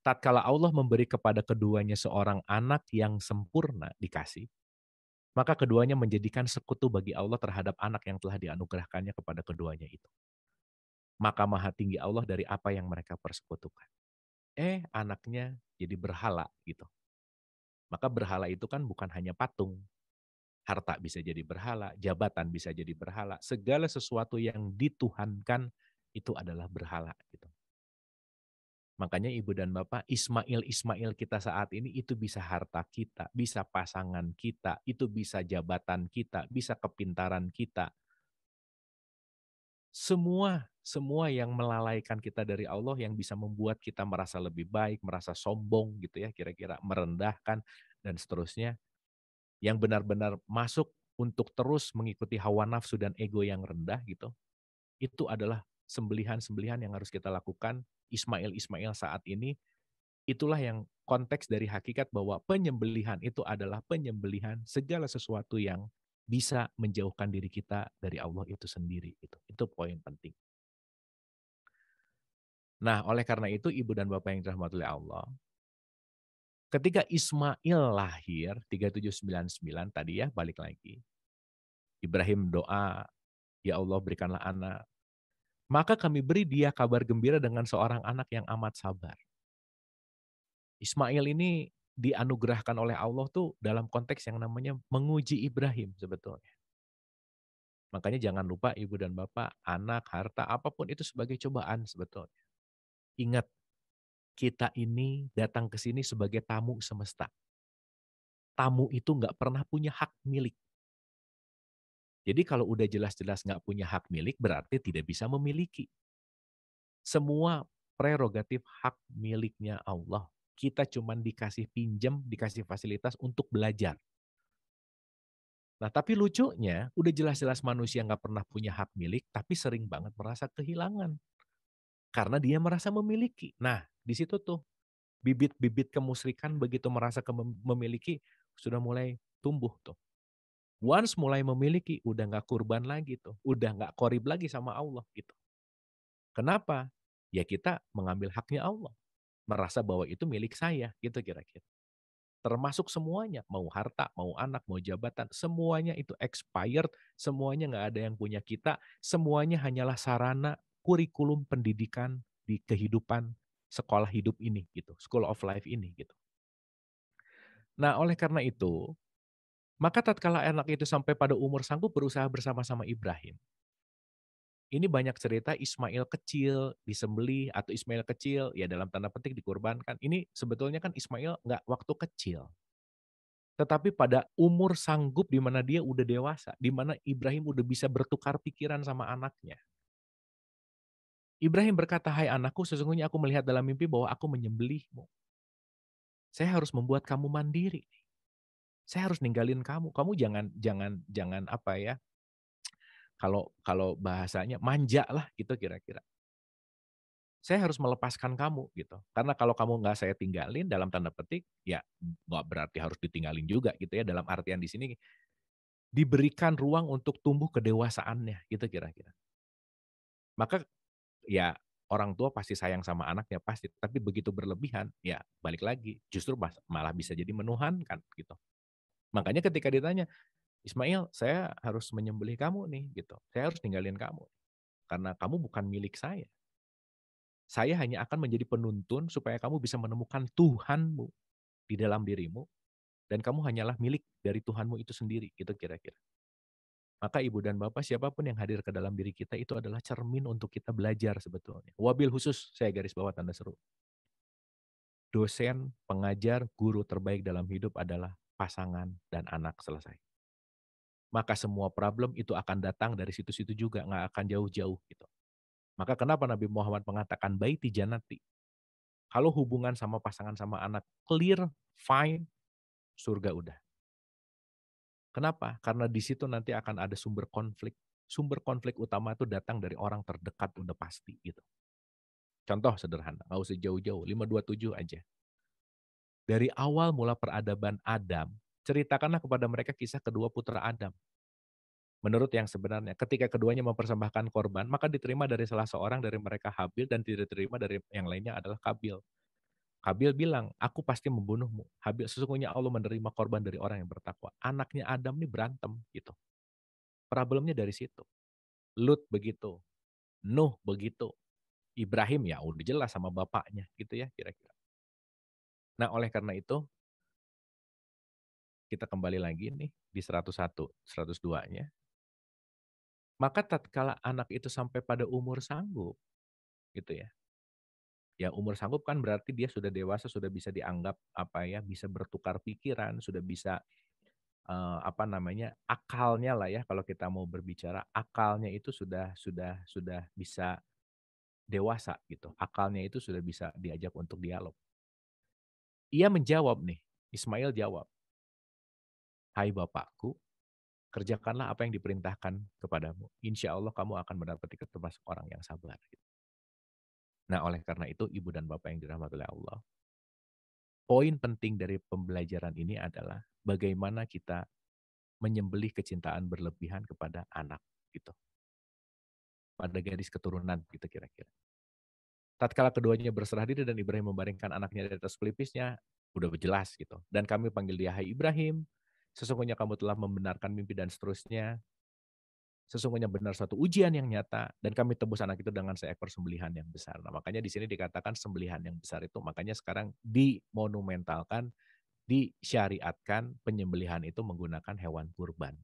Speaker 1: tatkala Allah memberi kepada keduanya seorang anak yang sempurna dikasih, maka keduanya menjadikan sekutu bagi Allah terhadap anak yang telah dianugerahkannya kepada keduanya itu. Maka maha tinggi Allah dari apa yang mereka persekutukan. Anaknya jadi berhala gitu. Maka berhala itu kan bukan hanya patung. Harta bisa jadi berhala, jabatan bisa jadi berhala. Segala sesuatu yang dituhankan itu adalah berhala gitu. Makanya ibu dan bapak, Ismail kita saat ini itu bisa harta kita, bisa pasangan kita, itu bisa jabatan kita, bisa kepintaran kita. Semua yang melalaikan kita dari Allah yang bisa membuat kita merasa lebih baik, merasa sombong gitu ya, kira-kira merendahkan dan seterusnya. Yang benar-benar masuk untuk terus mengikuti hawa nafsu dan ego yang rendah gitu. Itu adalah sembelihan-sembelihan yang harus kita lakukan. Ismail saat ini, itulah yang konteks dari hakikat bahwa penyembelihan itu adalah penyembelihan segala sesuatu yang bisa menjauhkan diri kita dari Allah itu sendiri. Itu poin penting. Nah, oleh karena itu ibu dan bapak yang dirahmati oleh Allah, ketika Ismail lahir 3799 tadi ya, balik lagi. Ibrahim doa, "Ya Allah berikanlah anak." Maka kami beri dia kabar gembira dengan seorang anak yang amat sabar. Ismail ini dianugerahkan oleh Allah tuh dalam konteks yang namanya menguji Ibrahim sebetulnya. Makanya jangan lupa ibu dan bapak, anak, harta, apapun itu sebagai cobaan sebetulnya. Ingat, kita ini datang ke sini sebagai tamu semesta. Tamu itu nggak pernah punya hak milik. Jadi kalau udah jelas-jelas nggak punya hak milik, berarti tidak bisa memiliki. Semua prerogatif hak miliknya Allah. Kita cuman dikasih pinjam, dikasih fasilitas untuk belajar. Nah, tapi lucunya, udah jelas-jelas manusia nggak pernah punya hak milik, tapi sering banget merasa kehilangan. Karena dia merasa memiliki. Nah, di situ tuh, bibit-bibit kemusyrikan begitu merasa memiliki, sudah mulai tumbuh tuh. Once mulai memiliki, udah nggak kurban lagi tuh. Udah nggak korib lagi sama Allah gitu. Kenapa? Ya kita mengambil haknya Allah. Merasa bahwa itu milik saya, gitu kira-kira. Termasuk semuanya, mau harta, mau anak, mau jabatan, semuanya itu expired, semuanya nggak ada yang punya kita, semuanya hanyalah sarana kurikulum pendidikan di kehidupan sekolah hidup ini gitu, school of life ini gitu. Nah, oleh karena itu, maka tatkala anak itu sampai pada umur sanggup berusaha bersama-sama Ibrahim. Ini banyak cerita Ismail kecil disembelih atau Ismail kecil ya dalam tanda petik dikurbankan. Ini sebetulnya kan Ismail nggak waktu kecil. Tetapi pada umur sanggup di mana dia udah dewasa, di mana Ibrahim udah bisa bertukar pikiran sama anaknya. Ibrahim berkata, "Hai anakku, sesungguhnya aku melihat dalam mimpi bahwa aku menyembelihmu. Saya harus membuat kamu mandiri. Saya harus ninggalin kamu. Kamu jangan jangan jangan apa ya, kalau kalau bahasanya manja lah gitu kira-kira. Saya harus melepaskan kamu gitu. Karena kalau kamu nggak saya tinggalin dalam tanda petik, ya nggak berarti harus ditinggalin juga gitu ya. Dalam artian di sini diberikan ruang untuk tumbuh kedewasaannya gitu kira-kira. Maka ya orang tua pasti sayang sama anaknya pasti, tapi begitu berlebihan, ya balik lagi, justru malah bisa jadi menuhankan gitu. Makanya ketika ditanya, "Ismail, saya harus menyembelih kamu nih," gitu. "Saya harus ninggalin kamu, karena kamu bukan milik saya. Saya hanya akan menjadi penuntun supaya kamu bisa menemukan Tuhanmu di dalam dirimu, dan kamu hanyalah milik dari Tuhanmu itu sendiri," gitu kira-kira. Maka ibu dan bapak siapapun yang hadir ke dalam diri kita itu adalah cermin untuk kita belajar sebetulnya. Wabil khusus, saya garis bawah tanda seru. Dosen, pengajar, guru terbaik dalam hidup adalah pasangan dan anak selesai. Maka semua problem itu akan datang dari situ-situ juga, nggak akan jauh-jauh gitu. Maka kenapa Nabi Muhammad mengatakan baiti janati. Kalau hubungan sama pasangan sama anak clear, fine, surga udah. Kenapa? Karena di situ nanti akan ada sumber konflik. Sumber konflik utama itu datang dari orang terdekat udah pasti gitu. Contoh sederhana, nggak usah jauh-jauh, 527 aja. Dari awal mula peradaban Adam, ceritakanlah kepada mereka kisah kedua putra Adam. Menurut yang sebenarnya, ketika keduanya mempersembahkan korban, maka diterima dari salah seorang dari mereka Habil dan tidak diterima dari yang lainnya adalah Kabil. Kabil bilang, aku pasti membunuhmu. Habil, sesungguhnya Allah menerima korban dari orang yang bertakwa. Anaknya Adam ini berantem gitu. Problemnya dari situ. Lut begitu, Nuh begitu, Ibrahim ya udah jelas sama bapaknya gitu ya kira-kira. Nah oleh karena itu, kita kembali lagi nih di 101, 102-nya. Maka tatkala anak itu sampai pada umur sanggup, gitu ya. Ya umur sanggup kan berarti dia sudah dewasa, sudah bisa dianggap apa ya, bisa bertukar pikiran, sudah bisa apa namanya, akalnya lah ya kalau kita mau berbicara, akalnya itu sudah bisa dewasa gitu. Akalnya itu sudah bisa diajak untuk dialog. Ia menjawab nih, Ismail jawab, "Hai bapakku, kerjakanlah apa yang diperintahkan kepadamu. Insya Allah kamu akan mendapati termasuk orang yang sabar." Nah, oleh karena itu, ibu dan bapak yang dirahmati oleh Allah, poin penting dari pembelajaran ini adalah bagaimana kita menyembelih kecintaan berlebihan kepada anak, gitu. Pada garis keturunan, gitu kira-kira. Tatkala keduanya berserah diri dan Ibrahim membaringkan anaknya di atas pelipisnya, udah jelas gitu. Dan kami panggil dia, "Hai Ibrahim, sesungguhnya kamu telah membenarkan mimpi," dan seterusnya. Sesungguhnya benar suatu ujian yang nyata dan kami tebus anak itu dengan seekor sembelihan yang besar. Nah, makanya di sini dikatakan sembelihan yang besar itu makanya sekarang dimonumentalkan, disyariatkan penyembelihan itu menggunakan hewan kurban.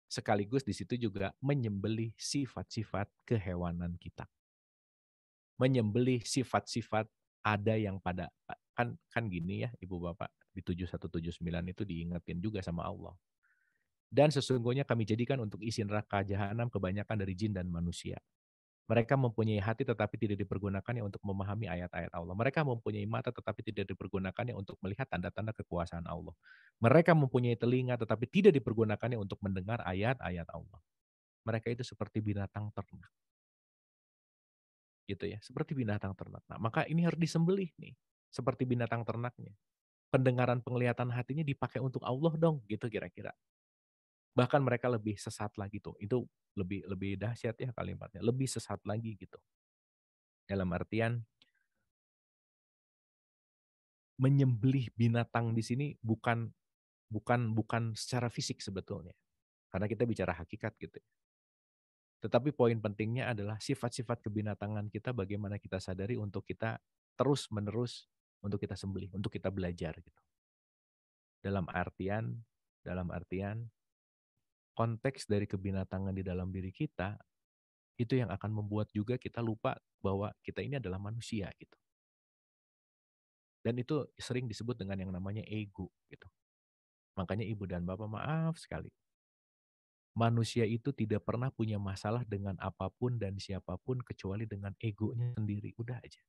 Speaker 1: Sekaligus di situ juga menyembelih sifat-sifat kehewanan kita. Menyembelih sifat-sifat ada yang pada kan gini ya Ibu Bapak, di 7179 itu diingetin juga sama Allah. Dan sesungguhnya kami jadikan untuk isi neraka jahanam kebanyakan dari jin dan manusia. Mereka mempunyai hati tetapi tidak dipergunakannya untuk memahami ayat-ayat Allah. Mereka mempunyai mata tetapi tidak dipergunakannya untuk melihat tanda-tanda kekuasaan Allah. Mereka mempunyai telinga tetapi tidak dipergunakannya untuk mendengar ayat-ayat Allah. Mereka itu seperti binatang ternak, gitu ya, seperti binatang ternak. Nah, maka ini harus disembelih nih, seperti binatang ternaknya. Pendengaran, penglihatan hatinya dipakai untuk Allah dong, gitu kira-kira. Bahkan mereka lebih sesat lagi tuh, itu lebih lebih dahsyat ya kalimatnya, lebih sesat lagi gitu. Dalam artian menyembelih binatang di sini bukan secara fisik sebetulnya, karena kita bicara hakikat gitu ya. Tetapi poin pentingnya adalah sifat-sifat kebinatangan kita bagaimana kita sadari untuk kita terus-menerus untuk kita sembelih, untuk kita belajar gitu. Dalam artian konteks dari kebinatangan di dalam diri kita itu yang akan membuat juga kita lupa bahwa kita ini adalah manusia gitu. Dan itu sering disebut dengan yang namanya ego gitu. Makanya ibu dan bapak maaf sekali. Manusia itu tidak pernah punya masalah dengan apapun dan siapapun kecuali dengan egonya sendiri. Udah aja.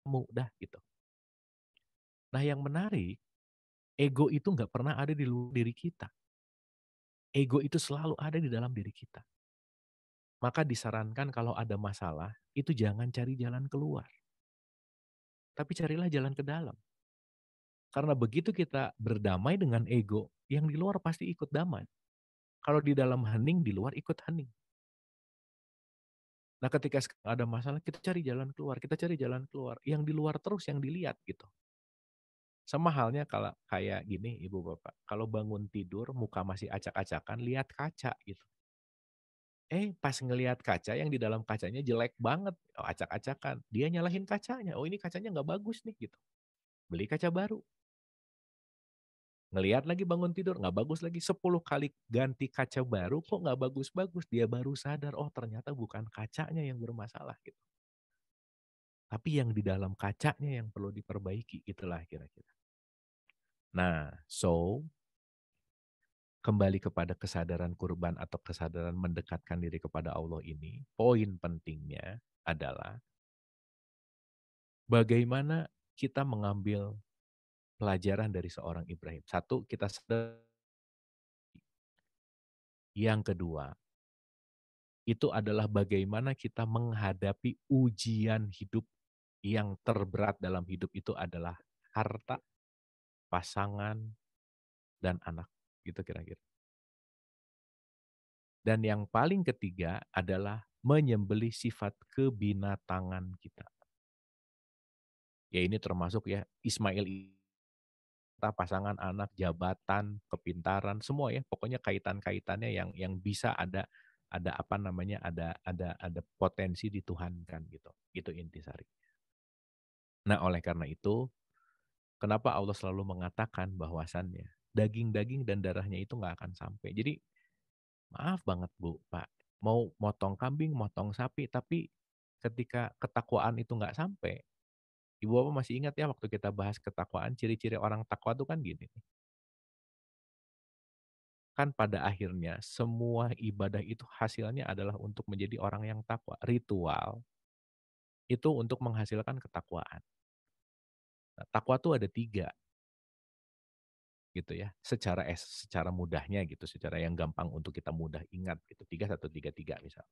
Speaker 1: Mudah gitu. Nah yang menarik, ego itu nggak pernah ada di luar diri kita. Ego itu selalu ada di dalam diri kita. Maka disarankan kalau ada masalah, itu jangan cari jalan keluar. Tapi carilah jalan ke dalam. Karena begitu kita berdamai dengan ego, yang di luar pasti ikut damai. Kalau di dalam hening, di luar ikut hening. Nah ketika ada masalah, kita cari jalan keluar, kita cari jalan keluar. Yang di luar terus yang dilihat gitu. Sama halnya kalau kayak gini ibu bapak, kalau bangun tidur muka masih acak-acakan, lihat kaca gitu. Pas ngelihat kaca yang di dalam kacanya jelek banget, oh acak-acakan. Dia nyalahin kacanya, oh ini kacanya nggak bagus nih gitu. Beli kaca baru. Ngelihat lagi bangun tidur, nggak bagus lagi. 10 kali ganti kaca baru, kok nggak bagus-bagus. Dia baru sadar, oh ternyata bukan kacanya yang bermasalah gitu. Tapi yang di dalam kacanya yang perlu diperbaiki, itulah kira-kira. Nah, kembali kepada kesadaran kurban atau kesadaran mendekatkan diri kepada Allah ini, poin pentingnya adalah bagaimana kita mengambil pelajaran dari seorang Ibrahim. Satu, kita sadar. Yang kedua, itu adalah bagaimana kita menghadapi ujian hidup yang terberat dalam hidup itu adalah harta, pasangan, dan anak. Gitu kira-kira. Dan yang paling ketiga adalah menyembelih sifat kebinatangan kita. Ya ini termasuk ya Ismail, pasangan, anak, jabatan, kepintaran, semua ya. Pokoknya kaitan-kaitannya yang bisa ada apa namanya, ada potensi dituhankan gitu. Itu intisari. Nah, oleh karena itu, kenapa Allah selalu mengatakan bahwasannya daging-daging dan darahnya itu nggak akan sampai. Jadi maaf banget Bu, Pak, mau motong kambing, motong sapi, tapi ketika ketakwaan itu nggak sampai, Ibu Bapak masih ingat ya waktu kita bahas ketakwaan, ciri-ciri orang takwa itu kan gini nih. Kan pada akhirnya semua ibadah itu hasilnya adalah untuk menjadi orang yang takwa. Ritual itu untuk menghasilkan ketakwaan. Nah, takwa tuh ada 3 gitu ya, secara mudahnya gitu, secara yang gampang untuk kita mudah ingat gitu, 3 1 3 3 misal.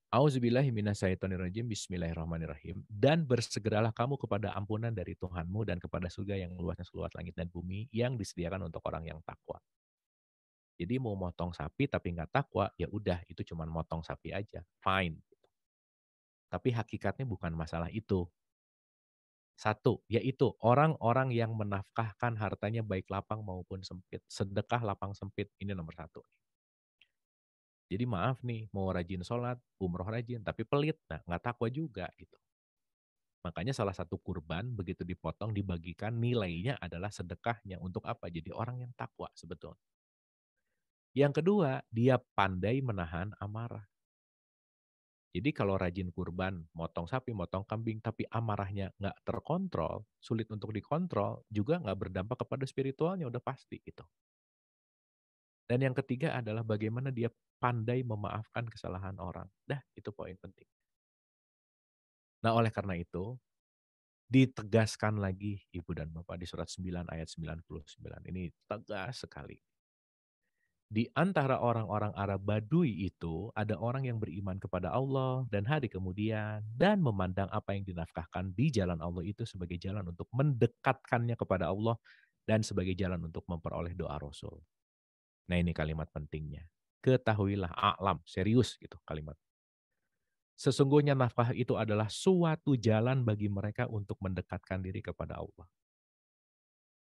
Speaker 1: Auzubillahi minasyaitonirrajim, bismillahirrahmanirrahim. Dan bersegeralah kamu kepada ampunan dari Tuhanmu dan kepada surga yang luasnya seluas langit dan bumi yang disediakan untuk orang yang takwa. Jadi mau motong sapi tapi nggak takwa, ya udah itu cuman motong sapi aja, fine. Tapi hakikatnya bukan masalah itu. Satu, yaitu orang-orang yang menafkahkan hartanya baik lapang maupun sempit. Sedekah lapang sempit, ini nomor satu. Jadi maaf nih, mau rajin sholat, umroh rajin, tapi pelit, nah nggak takwa juga gitu. Makanya salah satu kurban begitu dipotong dibagikan nilainya adalah sedekahnya untuk apa? Jadi orang yang takwa sebetulnya. Yang kedua, dia pandai menahan amarah. Jadi kalau rajin kurban, motong sapi, motong kambing, tapi amarahnya nggak terkontrol, sulit untuk dikontrol, juga nggak berdampak kepada spiritualnya, udah pasti gitu. Dan yang ketiga adalah bagaimana dia pandai memaafkan kesalahan orang. Dah, itu poin penting. Nah, oleh karena itu, ditegaskan lagi Ibu dan Bapak di surat 9 ayat 99. Ini tegas sekali. Di antara orang-orang Arab Badui itu ada orang yang beriman kepada Allah dan hari kemudian dan memandang apa yang dinafkahkan di jalan Allah itu sebagai jalan untuk mendekatkannya kepada Allah dan sebagai jalan untuk memperoleh doa Rasul. Nah, ini kalimat pentingnya. Ketahuilah, a'lam, serius gitu kalimat. Sesungguhnya nafkah itu adalah suatu jalan bagi mereka untuk mendekatkan diri kepada Allah.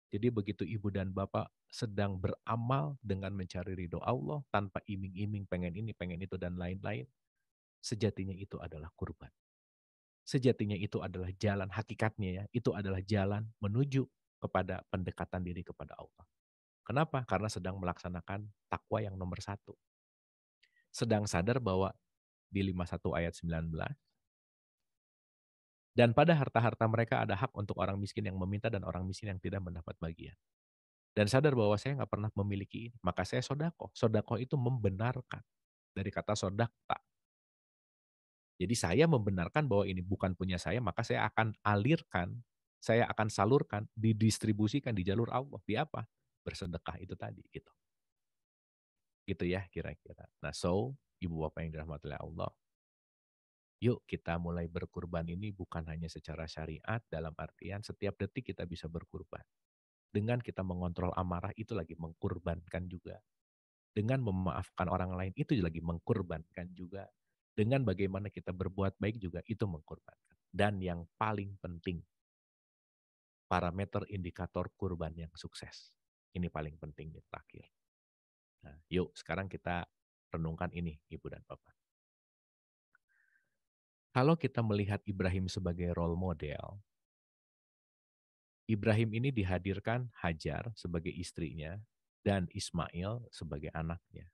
Speaker 1: Jadi begitu ibu dan bapak sedang beramal dengan mencari ridho Allah tanpa iming-iming pengen ini, pengen itu, dan lain-lain, sejatinya itu adalah kurban. Sejatinya itu adalah jalan, hakikatnya ya, itu adalah jalan menuju kepada pendekatan diri kepada Allah. Kenapa? Karena sedang melaksanakan takwa yang nomor satu. Sedang sadar bahwa di 51 ayat 19, dan pada harta-harta mereka ada hak untuk orang miskin yang meminta dan orang miskin yang tidak mendapat bagian. Dan sadar bahwa saya nggak pernah memiliki ini, maka saya sodako. Sodako itu membenarkan, dari kata sodakta. Jadi saya membenarkan bahwa ini bukan punya saya, maka saya akan alirkan, saya akan salurkan, didistribusikan di jalur Allah. Di apa? Bersedekah itu tadi, gitu. Gitu ya kira-kira. Nah Ibu Bapak yang dirahmati oleh Allah, yuk kita mulai berkurban ini bukan hanya secara syariat, dalam artian setiap detik kita bisa berkurban. Dengan kita mengontrol amarah itu lagi mengkurbankan juga. Dengan memaafkan orang lain itu lagi mengkurbankan juga. Dengan bagaimana kita berbuat baik juga itu mengkurbankan. Dan yang paling penting, parameter indikator kurban yang sukses. Ini paling penting di terakhir. Nah, yuk sekarang kita renungkan ini Ibu dan Bapak. Kalau kita melihat Ibrahim sebagai role model, Ibrahim ini dihadirkan Hajar sebagai istrinya dan Ismail sebagai anaknya.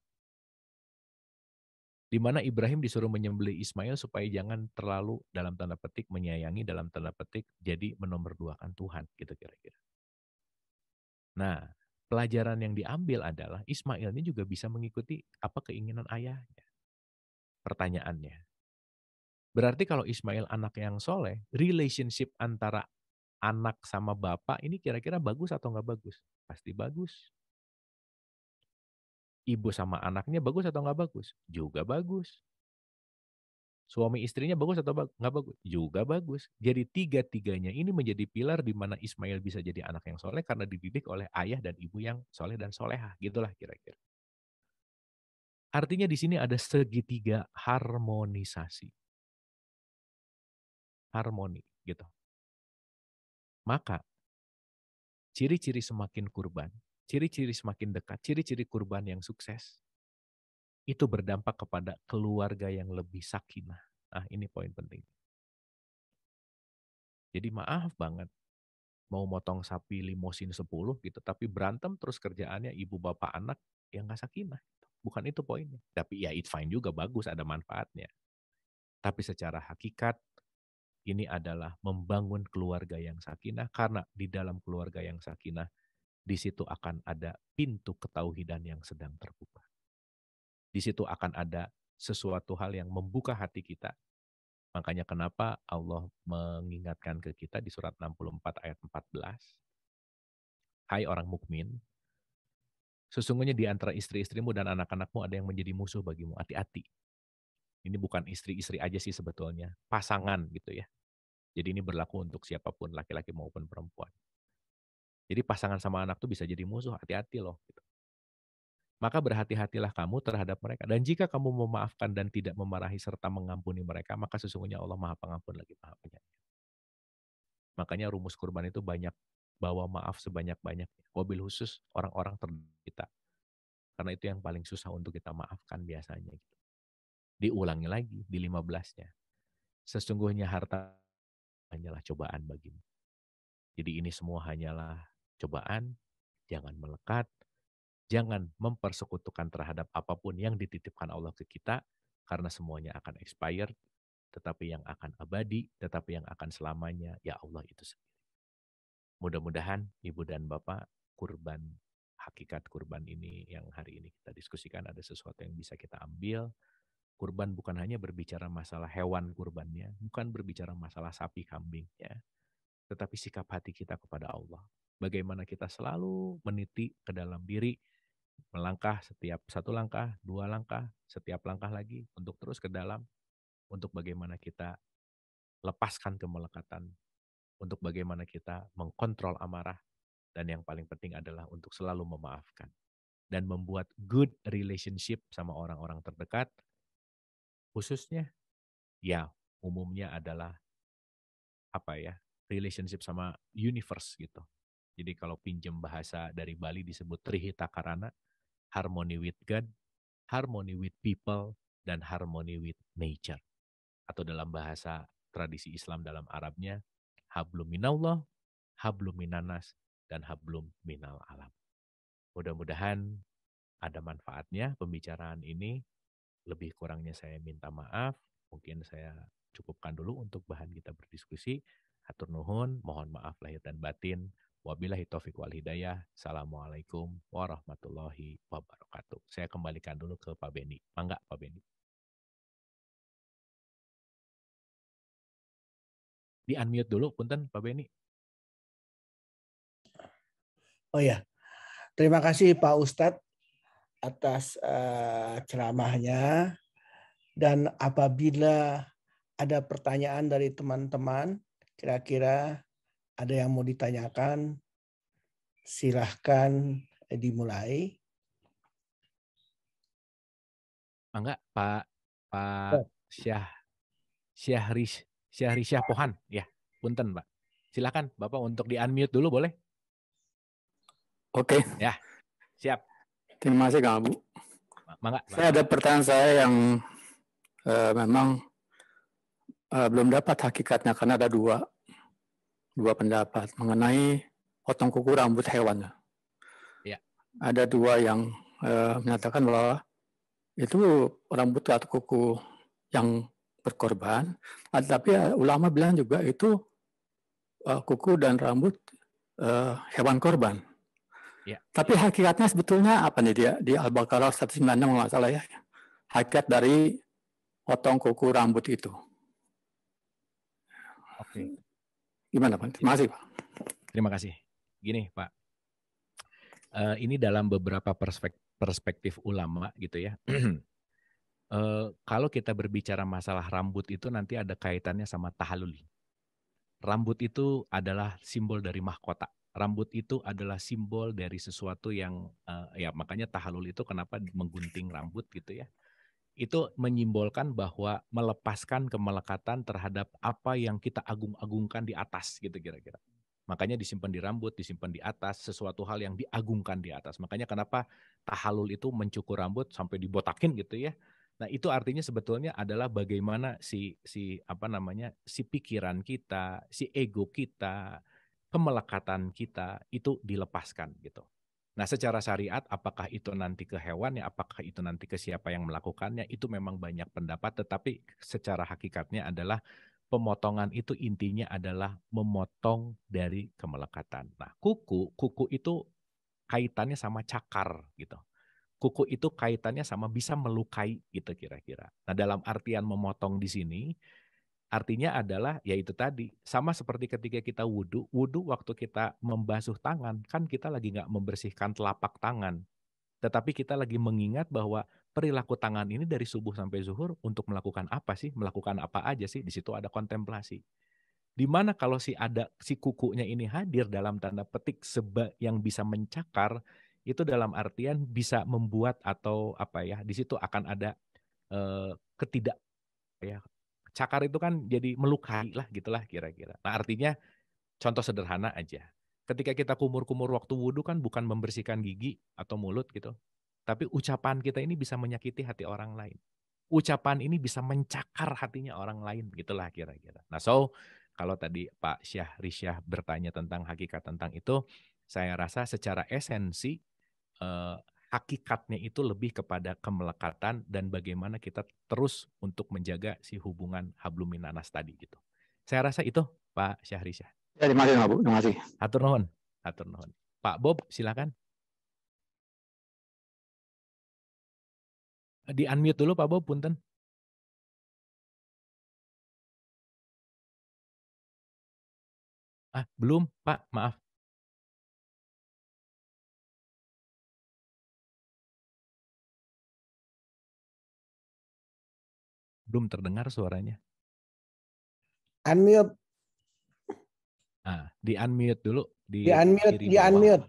Speaker 1: Di mana Ibrahim disuruh menyembelih Ismail supaya jangan terlalu dalam tanda petik menyayangi, dalam tanda petik jadi menomorduakan Tuhan gitu kira-kira. Nah, pelajaran yang diambil adalah Ismail ini juga bisa mengikuti apa keinginan ayahnya. Pertanyaannya, berarti kalau Ismail anak yang soleh, relationship antara anak sama bapak ini kira-kira bagus atau nggak bagus? Pasti bagus. Ibu sama anaknya bagus atau nggak bagus? Juga bagus. Suami istrinya bagus atau nggak bagus? Juga bagus. Jadi tiga-tiganya ini menjadi pilar di mana Ismail bisa jadi anak yang soleh karena dididik oleh ayah dan ibu yang soleh dan solehah. Gitulah kira-kira. Artinya di sini ada segitiga harmonisasi. Harmoni gitu. Maka ciri-ciri semakin kurban, ciri-ciri semakin dekat, ciri-ciri kurban yang sukses, itu berdampak kepada keluarga yang lebih sakinah. Nah ini poin penting. Jadi maaf banget, mau motong sapi limosin 10 gitu, tapi berantem terus kerjaannya ibu bapak anak, yang nggak sakinah. Bukan itu poinnya. Tapi ya it's fine juga, bagus, ada manfaatnya. Tapi secara hakikat, ini adalah membangun keluarga yang sakinah, karena di dalam keluarga yang sakinah, di situ akan ada pintu ketauhidan yang sedang terbuka. Di situ akan ada sesuatu hal yang membuka hati kita. Makanya kenapa Allah mengingatkan ke kita di surat 64 ayat 14. Hai orang mukmin, sesungguhnya di antara istri-istrimu dan anak-anakmu ada yang menjadi musuh bagimu. Hati-hati. Ini bukan istri-istri aja sih sebetulnya, pasangan gitu ya. Jadi ini berlaku untuk siapapun, laki-laki maupun perempuan. Jadi pasangan sama anak tuh bisa jadi musuh, hati-hati loh. Gitu. Maka berhati-hatilah kamu terhadap mereka. Dan jika kamu memaafkan dan tidak memarahi serta mengampuni mereka, maka sesungguhnya Allah Maha Pengampun lagi Maha Penyayang. Makanya rumus kurban itu banyak, bawa maaf sebanyak-banyaknya. Wabil khusus orang-orang terdekat kita. Karena itu yang paling susah untuk kita maafkan biasanya. Gitu. Diulangi lagi di 15-nya. Sesungguhnya harta hanyalah cobaan bagimu. Jadi ini semua hanyalah cobaan, jangan melekat, jangan mempersekutukan terhadap apapun yang dititipkan Allah ke kita, karena semuanya akan expired, tetapi yang akan abadi, tetapi yang akan selamanya, ya Allah itu sendiri. Mudah-mudahan Ibu dan Bapak, kurban, hakikat kurban ini yang hari ini kita diskusikan ada sesuatu yang bisa kita ambil. Kurban bukan hanya berbicara masalah hewan kurbannya, bukan berbicara masalah sapi kambingnya, tetapi sikap hati kita kepada Allah. Bagaimana kita selalu meniti ke dalam diri, melangkah setiap satu langkah, dua langkah, setiap langkah lagi untuk terus ke dalam, untuk bagaimana kita lepaskan kemelekatan, untuk bagaimana kita mengkontrol amarah, dan yang paling penting adalah untuk selalu memaafkan dan membuat good relationship sama orang-orang terdekat, khususnya ya umumnya adalah apa ya, relationship sama universe gitu. Jadi kalau pinjam bahasa dari Bali disebut Trihita Karana, harmony with God, harmony with people, dan harmony with nature. Atau dalam bahasa tradisi Islam dalam Arabnya, hablum minallah, hablum minanas, dan hablum minal alam. Mudah-mudahan ada manfaatnya pembicaraan ini. Lebih kurangnya saya minta maaf. Mungkin saya cukupkan dulu untuk bahan kita berdiskusi. Hatur nuhun, mohon maaf lahir dan batin. Wabillahi taufiq wal hidayah. Assalamualaikum warahmatullahi wabarakatuh. Saya kembalikan dulu ke Pak Beni. Mangga Pak Beni. Di unmute dulu, punten Pak Beni.
Speaker 2: Oh ya, terima kasih Pak Ustadz atas ceramahnya. Dan apabila ada pertanyaan dari teman-teman, kira-kira ada yang mau ditanyakan, silahkan dimulai.
Speaker 1: Mangga Pak Syahri Pohan. Ya, punten Pak. Silakan Bapak untuk di unmute dulu boleh?
Speaker 3: Oke.
Speaker 1: Ya, siap.
Speaker 3: Terima kasih Kang Abu.
Speaker 1: Mangga.
Speaker 3: Saya ada pertanyaan saya yang memang belum dapat hakikatnya karena ada dua pendapat mengenai potong kuku rambut hewan.
Speaker 1: Ya.
Speaker 3: Ada dua yang menyatakan bahwa itu rambut atau kuku yang berkorban, tapi ulama bilang juga itu kuku dan rambut hewan korban.
Speaker 1: Ya.
Speaker 3: Tapi hakikatnya sebetulnya apa nih dia di Al-Baqarah 196 nggak salah ya. Hakikat dari potong kuku rambut itu.
Speaker 1: Oke.
Speaker 3: Gimana Pak? Terima kasih Pak.
Speaker 1: Terima kasih. Gini Pak, ini dalam beberapa perspektif ulama gitu ya. Kalau kita berbicara masalah rambut itu nanti ada kaitannya sama tahallul. Rambut itu adalah simbol dari mahkota. Rambut itu adalah simbol dari sesuatu yang, ya makanya tahallul itu kenapa menggunting rambut gitu ya. Itu menyimbolkan bahwa melepaskan kemelekatan terhadap apa yang kita agung-agungkan di atas gitu kira-kira. Makanya disimpan di rambut, disimpan di atas, sesuatu hal yang diagungkan di atas. Makanya kenapa tahallul itu mencukur rambut sampai dibotakin gitu ya. Nah, itu artinya sebetulnya adalah bagaimana si pikiran kita, si ego kita, kemelekatan kita itu dilepaskan gitu. Nah, secara syariat apakah itu nanti ke hewan ya, apakah itu nanti ke siapa yang melakukannya, itu memang banyak pendapat, tetapi secara hakikatnya adalah pemotongan itu intinya adalah memotong dari kemelekatan. Nah, kuku itu kaitannya sama cakar gitu. Kuku itu kaitannya sama bisa melukai gitu kira-kira. Nah, dalam artian memotong di sini, artinya adalah yaitu tadi, sama seperti ketika kita wudhu waktu kita membasuh tangan, kan kita lagi nggak membersihkan telapak tangan. Tetapi kita lagi mengingat bahwa perilaku tangan ini dari subuh sampai zuhur untuk melakukan apa sih? Melakukan apa aja sih? Di situ ada kontemplasi. Di mana kalau si kukunya ini hadir dalam tanda petik yang bisa mencakar, itu dalam artian bisa membuat atau apa ya? Di situ akan ada ketidak ya. Cakar itu kan jadi melukai lah gitulah kira-kira. Nah, artinya contoh sederhana aja. Ketika kita kumur-kumur waktu wudhu kan bukan membersihkan gigi atau mulut gitu. Tapi ucapan kita ini bisa menyakiti hati orang lain. Ucapan ini bisa mencakar hatinya orang lain, gitulah kira-kira. Nah, kalau tadi Pak Syahrisyah bertanya tentang hakikat tentang itu, saya rasa secara esensi hakikatnya itu lebih kepada kemelekatan dan bagaimana kita terus untuk menjaga si hubungan hablum minanas tadi gitu. Saya rasa itu Pak Syahrisyah.
Speaker 3: Ya, terima kasih, Bu. Terima kasih.
Speaker 1: Hatur nuhun. Hatur nuhun. Pak Bob, silakan. Di-unmute dulu Pak Bob, punten. Belum Pak, maaf. Belum terdengar suaranya.
Speaker 2: Unmute.
Speaker 1: Di-unmute dulu.
Speaker 2: Di-unmute.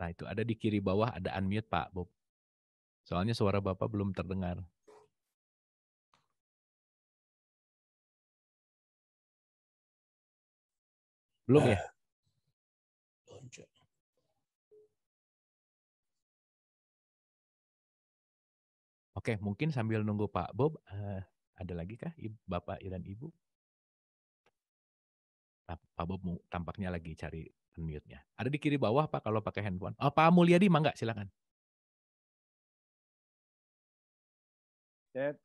Speaker 1: Nah, itu ada di kiri bawah, ada unmute Pak Bob. Soalnya suara Bapak belum terdengar. Belum ya? Oke, mungkin sambil nunggu Pak Bob, ada lagi kah Bapak dan Ibu? Nah, Pak Bob tampaknya lagi cari unmute-nya. Ada di kiri bawah Pak kalau pakai handphone. Pak Mulyadi, mangga silakan.
Speaker 4: Dad,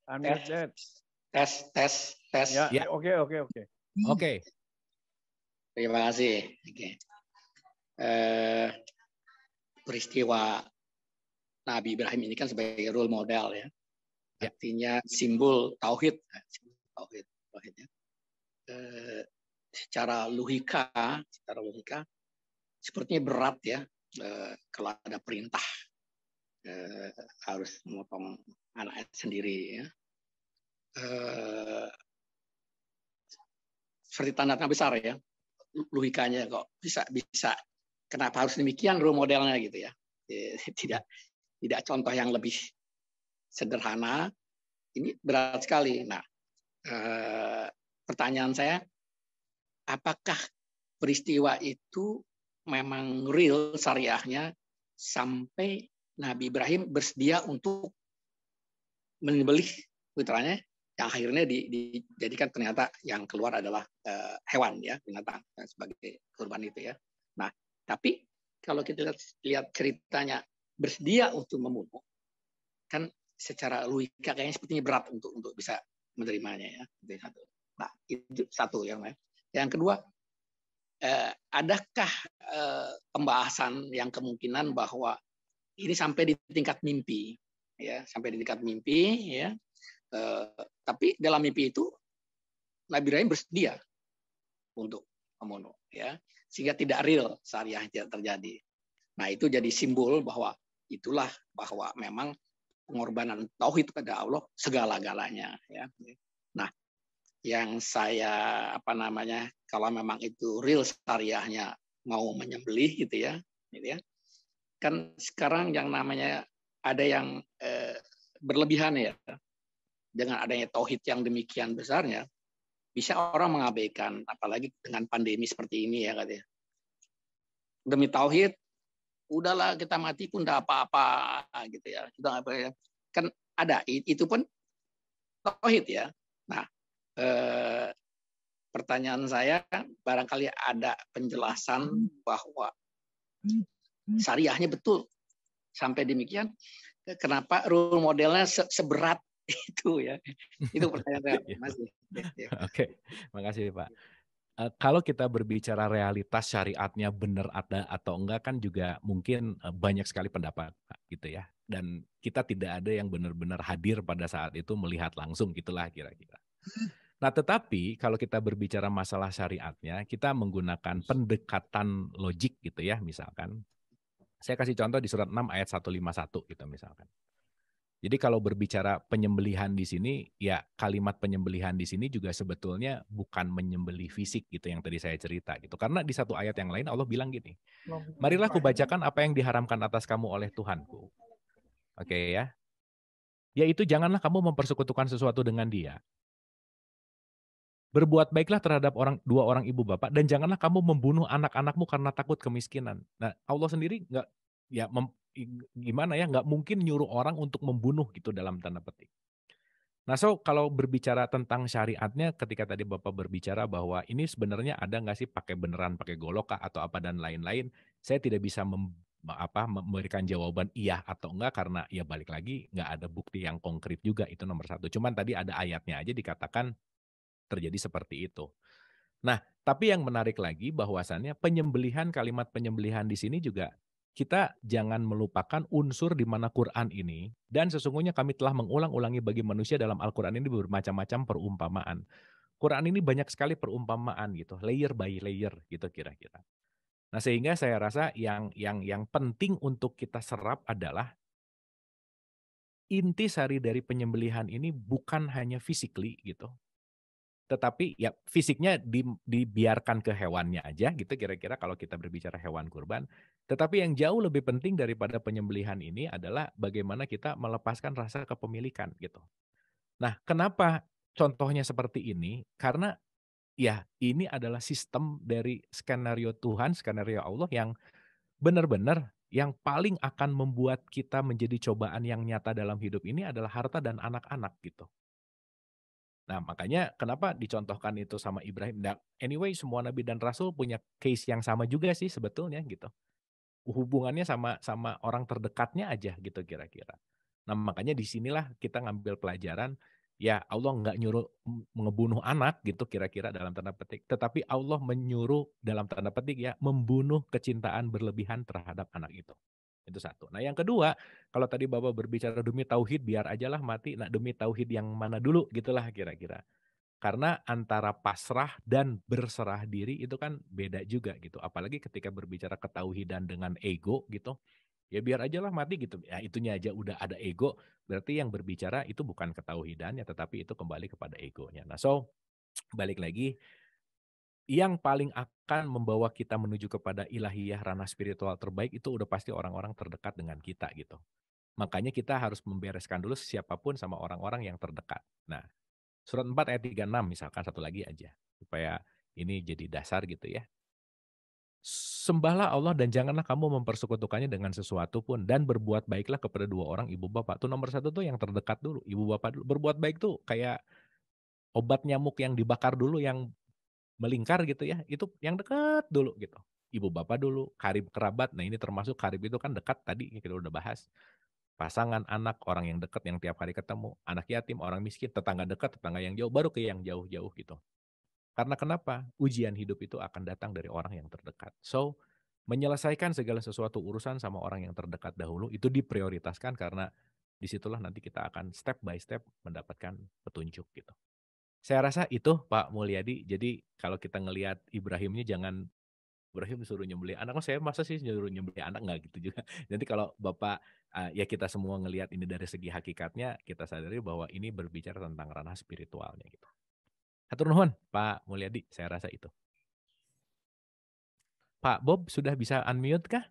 Speaker 4: unmute Dad.
Speaker 5: Tes.
Speaker 4: Ya. Oke.
Speaker 1: Oke.
Speaker 5: Terima kasih. Oke. Peristiwa Nabi Ibrahim ini kan sebagai role model ya. Artinya simbol tauhid ya. Secara logika sepertinya berat ya kalau ada perintah harus memotong anaknya sendiri ya. Seperti tanda besar ya, logikanya kok bisa kenapa harus demikian role modelnya gitu ya. Tidak contoh yang lebih sederhana, ini berat sekali. Nah, pertanyaan saya, apakah peristiwa itu memang real syariahnya sampai Nabi Ibrahim bersedia untuk menyembelih putranya yang akhirnya dijadikan ternyata yang keluar adalah hewan ya, binatang sebagai kurban itu ya. Nah, tapi kalau kita lihat ceritanya bersedia untuk membunuh, kan secara logika kayaknya sepertinya berat untuk bisa menerimanya ya. Nah, itu satu yang lain. Yang kedua, adakah pembahasan yang kemungkinan bahwa ini sampai di tingkat mimpi ya, tapi dalam mimpi itu Nabi Ibrahim bersedia untuk membunuh ya, sehingga tidak real syariah tidak terjadi. Nah, itu jadi simbol bahwa memang pengorbanan tauhid kepada Allah segala-galanya ya. Nah, yang saya kalau memang itu real syariahnya mau menyembelih gitu ya, kan sekarang yang namanya ada yang berlebihan ya, dengan adanya tauhid yang demikian besarnya bisa orang mengabaikan, apalagi dengan pandemi seperti ini ya katanya. Demi tauhid udahlah kita mati pun tidak apa-apa gitu ya. Sudah apa ya. Kan ada itu pun tauhid ya. Nah, pertanyaan saya barangkali ada penjelasan bahwa syariahnya betul sampai demikian, kenapa role modelnya seberat itu ya. Itu pertanyaan saya.
Speaker 1: Oke, makasih Pak. Kalau kita berbicara realitas syariatnya benar ada atau enggak kan juga mungkin banyak sekali pendapat gitu ya. Dan kita tidak ada yang benar-benar hadir pada saat itu melihat langsung gitulah kira-kira. Nah, tetapi kalau kita berbicara masalah syariatnya, kita menggunakan pendekatan logik gitu ya, misalkan. Saya kasih contoh di surat 6 ayat 151 gitu misalkan. Jadi kalau berbicara penyembelihan di sini, ya kalimat penyembelihan di sini juga sebetulnya bukan menyembelih fisik gitu yang tadi saya cerita gitu. Karena di satu ayat yang lain Allah bilang gini, marilah kubacakan apa yang diharamkan atas kamu oleh Tuhanku. Oke ya. Yaitu janganlah kamu mempersekutukan sesuatu dengan dia. Berbuat baiklah terhadap dua orang ibu bapak dan janganlah kamu membunuh anak-anakmu karena takut kemiskinan. Nah, Allah sendiri nggak mungkin nyuruh orang untuk membunuh gitu dalam tanda petik. Nah, kalau berbicara tentang syariatnya, ketika tadi Bapak berbicara bahwa ini sebenarnya ada nggak sih pakai golok kah atau apa dan lain-lain, saya tidak bisa memberikan jawaban iya atau enggak karena ya balik lagi nggak ada bukti yang konkret juga, itu nomor satu. Cuman tadi ada ayatnya aja dikatakan terjadi seperti itu. Nah, tapi yang menarik lagi bahwasannya kalimat penyembelihan di sini juga kita jangan melupakan unsur di mana Quran ini, dan sesungguhnya kami telah mengulang-ulangi bagi manusia dalam Al-Quran ini bermacam-macam perumpamaan. Quran ini banyak sekali perumpamaan gitu, layer by layer gitu kira-kira. Nah, sehingga saya rasa yang penting untuk kita serap adalah intisari dari penyembelihan ini bukan hanya physically gitu. Tetapi ya fisiknya dibiarkan ke hewannya aja gitu kira-kira kalau kita berbicara hewan kurban. Tetapi yang jauh lebih penting daripada penyembelihan ini adalah bagaimana kita melepaskan rasa kepemilikan gitu. Nah, kenapa contohnya seperti ini? Karena ya ini adalah sistem dari skenario Tuhan, skenario Allah yang benar-benar yang paling akan membuat kita menjadi cobaan yang nyata dalam hidup ini adalah harta dan anak-anak gitu. Nah, makanya kenapa dicontohkan itu sama Ibrahim. Nah, anyway, semua nabi dan rasul punya case yang sama juga sih sebetulnya gitu. Hubungannya sama orang terdekatnya aja gitu kira-kira. Nah, makanya disinilah kita ngambil pelajaran, ya Allah nggak nyuruh ngebunuh anak gitu kira-kira dalam tanda petik. Tetapi Allah menyuruh dalam tanda petik ya, membunuh kecintaan berlebihan terhadap anak itu. Itu satu. Nah, yang kedua, kalau tadi Bapak berbicara demi tauhid biar ajalah mati. Nah, demi tauhid yang mana dulu gitulah kira-kira. Karena antara pasrah dan berserah diri itu kan beda juga gitu. Apalagi ketika berbicara ketauhidan dengan ego gitu. Ya biar ajalah mati gitu. Ya itunya aja udah ada ego, berarti yang berbicara itu bukan ketauhidannya tetapi itu kembali kepada egonya. Nah, balik lagi, yang paling akan membawa kita menuju kepada ilahiyah ranah spiritual terbaik itu udah pasti orang-orang terdekat dengan kita gitu. Makanya kita harus membereskan dulu siapapun sama orang-orang yang terdekat. Nah, surat 4 ayat 36 misalkan satu lagi aja. Supaya ini jadi dasar gitu ya. Sembahlah Allah dan janganlah kamu mempersekutukannya dengan sesuatu pun. Dan berbuat baiklah kepada dua orang ibu bapak. Itu nomor satu tuh yang terdekat dulu. Ibu bapak dulu. Berbuat baik tuh kayak obat nyamuk yang dibakar dulu yang melingkar gitu ya, itu yang dekat dulu gitu. Ibu bapak dulu, karib kerabat, nah ini termasuk karib itu kan dekat tadi kita udah bahas. Pasangan, anak, orang yang dekat yang tiap hari ketemu, anak yatim, orang miskin, tetangga dekat, tetangga yang jauh, baru ke yang jauh-jauh gitu. Karena kenapa? Ujian hidup itu akan datang dari orang yang terdekat. So, menyelesaikan segala sesuatu urusan sama orang yang terdekat dahulu itu diprioritaskan karena disitulah nanti kita akan step by step mendapatkan petunjuk gitu. Saya rasa itu Pak Mulyadi. Jadi kalau kita ngelihat Ibrahimnya jangan Ibrahim disuruh nyembelih anak, saya masa sih nyuruh nyembelih anak, nggak gitu juga. Nanti kalau Bapak, ya kita semua ngelihat ini dari segi hakikatnya, kita sadari bahwa ini berbicara tentang ranah spiritualnya gitu. Hatur nuhun Pak Mulyadi, saya rasa itu. Pak Bob sudah bisa unmute kah?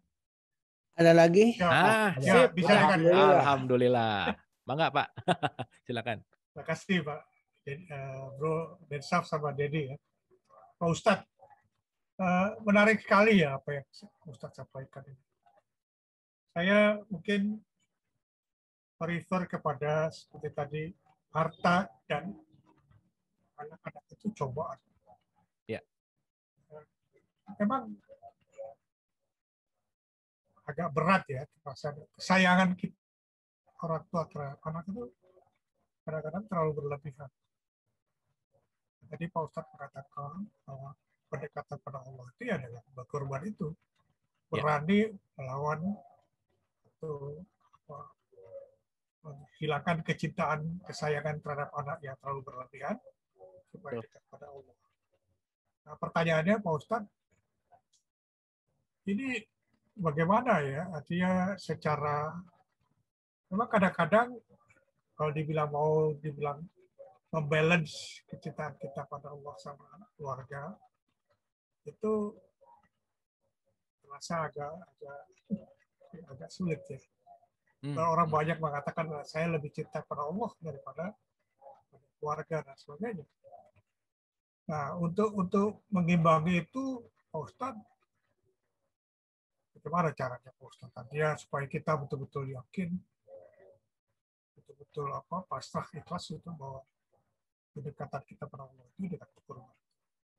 Speaker 2: Ada lagi?
Speaker 1: Sip.
Speaker 6: Bisa
Speaker 1: Alhamdulillah. Mangga Pak, silakan.
Speaker 6: Terima kasih Pak Bro Densaf sama Dedi ya. Pak Ustadz, menarik sekali ya apa yang Ustadz sampaikan ini. Saya mungkin merefer kepada seperti tadi harta dan anak-anak itu cobaan.
Speaker 1: Ya.
Speaker 6: Memang agak berat ya kesayangan kita orang tua terhadap anak itu kadang-kadang terlalu berlebihan. Tadi Pak Ustadz mengatakan bahwa pendekatan pada Allah itu ya dengan berkorban itu. Berani melawan atau menghilangkan kecintaan, kesayangan terhadap anak yang terlalu berlebihan supaya dekat pada Allah. Nah, pertanyaannya Pak Ustadz, ini bagaimana ya? Artinya secara, memang kadang-kadang kalau dibilang membalance kecintaan kita pada Allah sama keluarga, itu terasa agak sulit ya. Orang banyak mengatakan saya lebih cinta pada Allah daripada keluarga dan sebagainya. Nah, untuk mengimbangi itu, Pak Ustadz, bagaimana caranya Pak Ustadz? Ya, supaya kita betul-betul yakin, betul-betul pasrah ikhlas itu bahwa kedekatan kita pada Allah itu dekat kurban.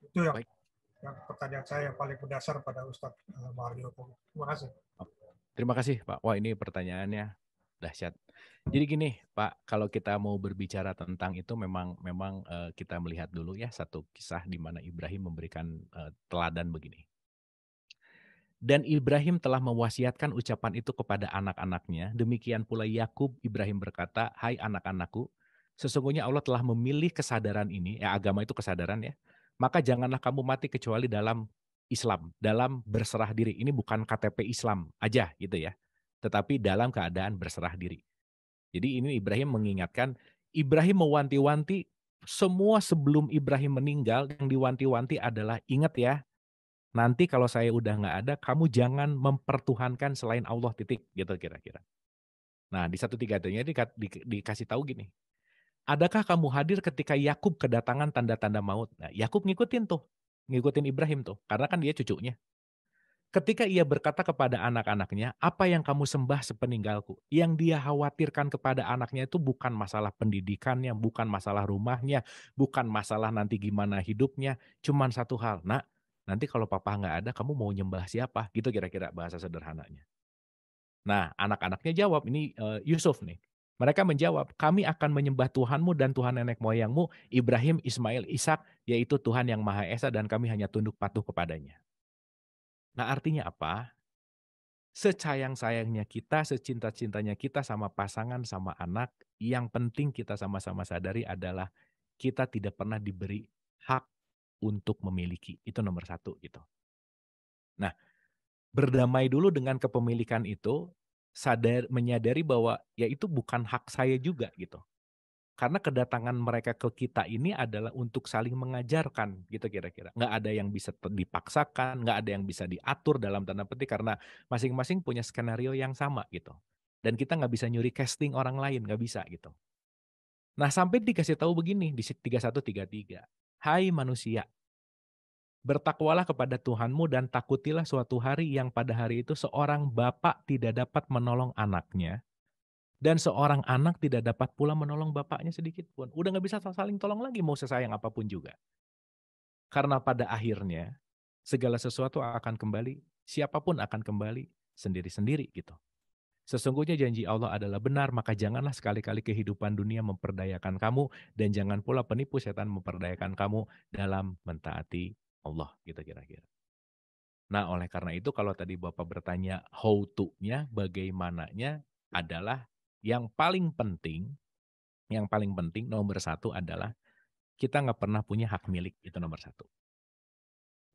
Speaker 6: Itu yang pertanyaan saya yang paling mendasar pada Ustadz Mario. Terima kasih.
Speaker 1: Terima kasih Pak. Wah, ini pertanyaannya dahsyat. Jadi gini Pak, kalau kita mau berbicara tentang itu memang kita melihat dulu ya satu kisah di mana Ibrahim memberikan teladan begini. Dan Ibrahim telah mewasiatkan ucapan itu kepada anak-anaknya. Demikian pula Yakub, Ibrahim berkata, "Hai anak-anakku, sesungguhnya Allah telah memilih kesadaran ini, agama itu kesadaran ya. Maka janganlah kamu mati kecuali dalam Islam, dalam berserah diri." Ini bukan KTP Islam aja gitu ya, tetapi dalam keadaan berserah diri. Jadi ini Ibrahim mengingatkan, Ibrahim mewanti-wanti, semua sebelum Ibrahim meninggal yang diwanti-wanti adalah ingat ya, nanti kalau saya udah nggak ada, kamu jangan mempertuhankan selain Allah titik gitu kira-kira. Nah di 1:3-nya dikasih tahu gini, adakah kamu hadir ketika Yakub kedatangan tanda-tanda maut? Nah Yakub ngikutin Ibrahim tuh, karena kan dia cucunya. Ketika ia berkata kepada anak-anaknya, apa yang kamu sembah sepeninggalku? Yang dia khawatirkan kepada anaknya itu bukan masalah pendidikannya, bukan masalah rumahnya, bukan masalah nanti gimana hidupnya. Cuman satu hal, nak, nanti kalau papa nggak ada, kamu mau nyembah siapa? Gitu kira-kira bahasa sederhananya. Nah, anak-anaknya jawab, ini Yusuf nih. Mereka menjawab, kami akan menyembah Tuhanmu dan Tuhan nenek moyangmu, Ibrahim, Ismail, Ishak, yaitu Tuhan yang Maha Esa dan kami hanya tunduk patuh kepadanya. Nah artinya apa? Secayang-sayangnya kita, secinta-cintanya kita sama pasangan, sama anak, yang penting kita sama-sama sadari adalah kita tidak pernah diberi hak untuk memiliki. Itu nomor 1 gitu. Nah, berdamai dulu dengan kepemilikan itu, menyadari bahwa ya itu bukan hak saya juga gitu. Karena kedatangan mereka ke kita ini adalah untuk saling mengajarkan gitu kira-kira. Nggak ada yang bisa dipaksakan, nggak ada yang bisa diatur dalam tanda petik karena masing-masing punya skenario yang sama gitu. Dan kita nggak bisa nyuri casting orang lain, nggak bisa gitu. Nah sampai dikasih tahu begini di 31:33. Hai manusia, bertakwalah kepada Tuhanmu dan takutilah suatu hari yang pada hari itu seorang bapak tidak dapat menolong anaknya. Dan seorang anak tidak dapat pula menolong bapaknya sedikit pun. Udah nggak bisa saling tolong lagi mau sesayang apapun juga. Karena pada akhirnya segala sesuatu akan kembali, siapapun akan kembali sendiri-sendiri gitu. Sesungguhnya janji Allah adalah benar, maka janganlah sekali-kali kehidupan dunia memperdayakan kamu dan jangan pula penipu setan memperdayakan kamu dalam mentaati Allah gitu kira-kira. Nah oleh karena itu kalau tadi Bapak bertanya how to-nya, bagaimananya adalah yang paling penting nomor 1 adalah kita nggak pernah punya hak milik, itu nomor 1.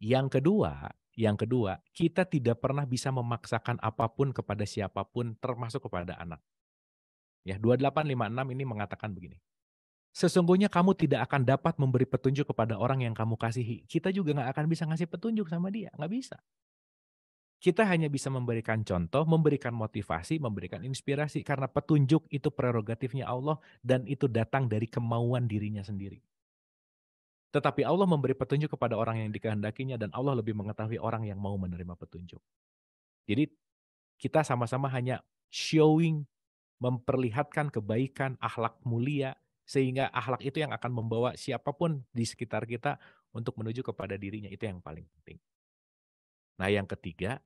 Speaker 1: Yang kedua, kita tidak pernah bisa memaksakan apapun kepada siapapun, termasuk kepada anak. Ya, 2856 ini mengatakan begini. Sesungguhnya kamu tidak akan dapat memberi petunjuk kepada orang yang kamu kasihi. Kita juga nggak akan bisa ngasih petunjuk sama dia, nggak bisa. Kita hanya bisa memberikan contoh, memberikan motivasi, memberikan inspirasi. Karena petunjuk itu prerogatifnya Allah dan itu datang dari kemauan dirinya sendiri. Tetapi Allah memberi petunjuk kepada orang yang dikehendakinya dan Allah lebih mengetahui orang yang mau menerima petunjuk. Jadi kita sama-sama hanya showing, memperlihatkan kebaikan, akhlak mulia, sehingga akhlak itu yang akan membawa siapapun di sekitar kita untuk menuju kepada dirinya. Itu yang paling penting. Nah yang ketiga,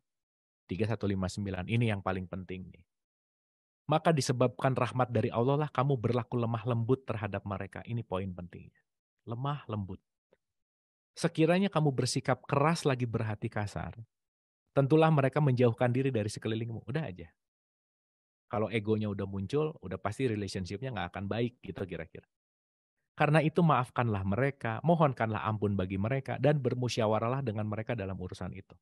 Speaker 1: 3159 ini yang paling penting nih. Maka disebabkan rahmat dari Allah lah kamu berlaku lemah lembut terhadap mereka. Ini poin pentingnya. Lemah lembut. Sekiranya kamu bersikap keras lagi berhati kasar, tentulah mereka menjauhkan diri dari sekelilingmu. Udah aja. Kalau egonya udah muncul, udah pasti relationship-nya nggak akan baik gitu kira-kira. Karena itu maafkanlah mereka, mohonkanlah ampun bagi mereka, dan bermusyawarahlah dengan mereka dalam urusan itu.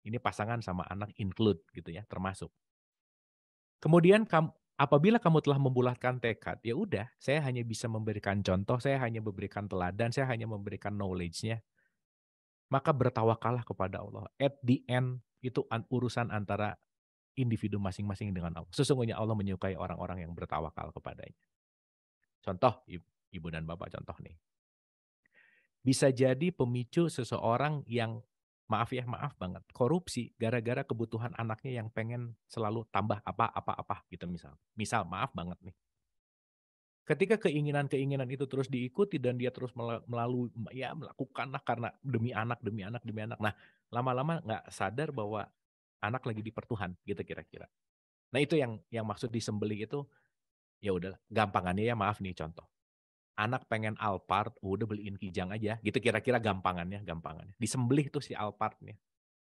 Speaker 1: Ini pasangan sama anak include gitu ya, termasuk. Kemudian apabila kamu telah membulatkan tekad, ya udah, saya hanya bisa memberikan contoh, saya hanya memberikan teladan, saya hanya memberikan knowledge-nya. Maka bertawakallah kepada Allah. At the end, itu urusan antara individu masing-masing dengan Allah. Sesungguhnya Allah menyukai orang-orang yang bertawakal kepadanya. Contoh, Ibu dan Bapak, contoh nih. Bisa jadi pemicu seseorang yang, maaf banget, korupsi gara-gara kebutuhan anaknya yang pengen selalu tambah apa gitu misal. Misal, maaf banget nih. Ketika keinginan-keinginan itu terus diikuti dan dia terus melakukanlah karena demi anak. Nah, lama-lama nggak sadar bahwa anak lagi dipertuhan gitu kira-kira. Nah, itu yang maksud disembelih itu, ya udah gampangannya ya, maaf nih contoh. Anak pengen Alphard, udah beliin Kijang aja, gitu kira-kira gampangannya. Disembelih tuh si Alphardnya.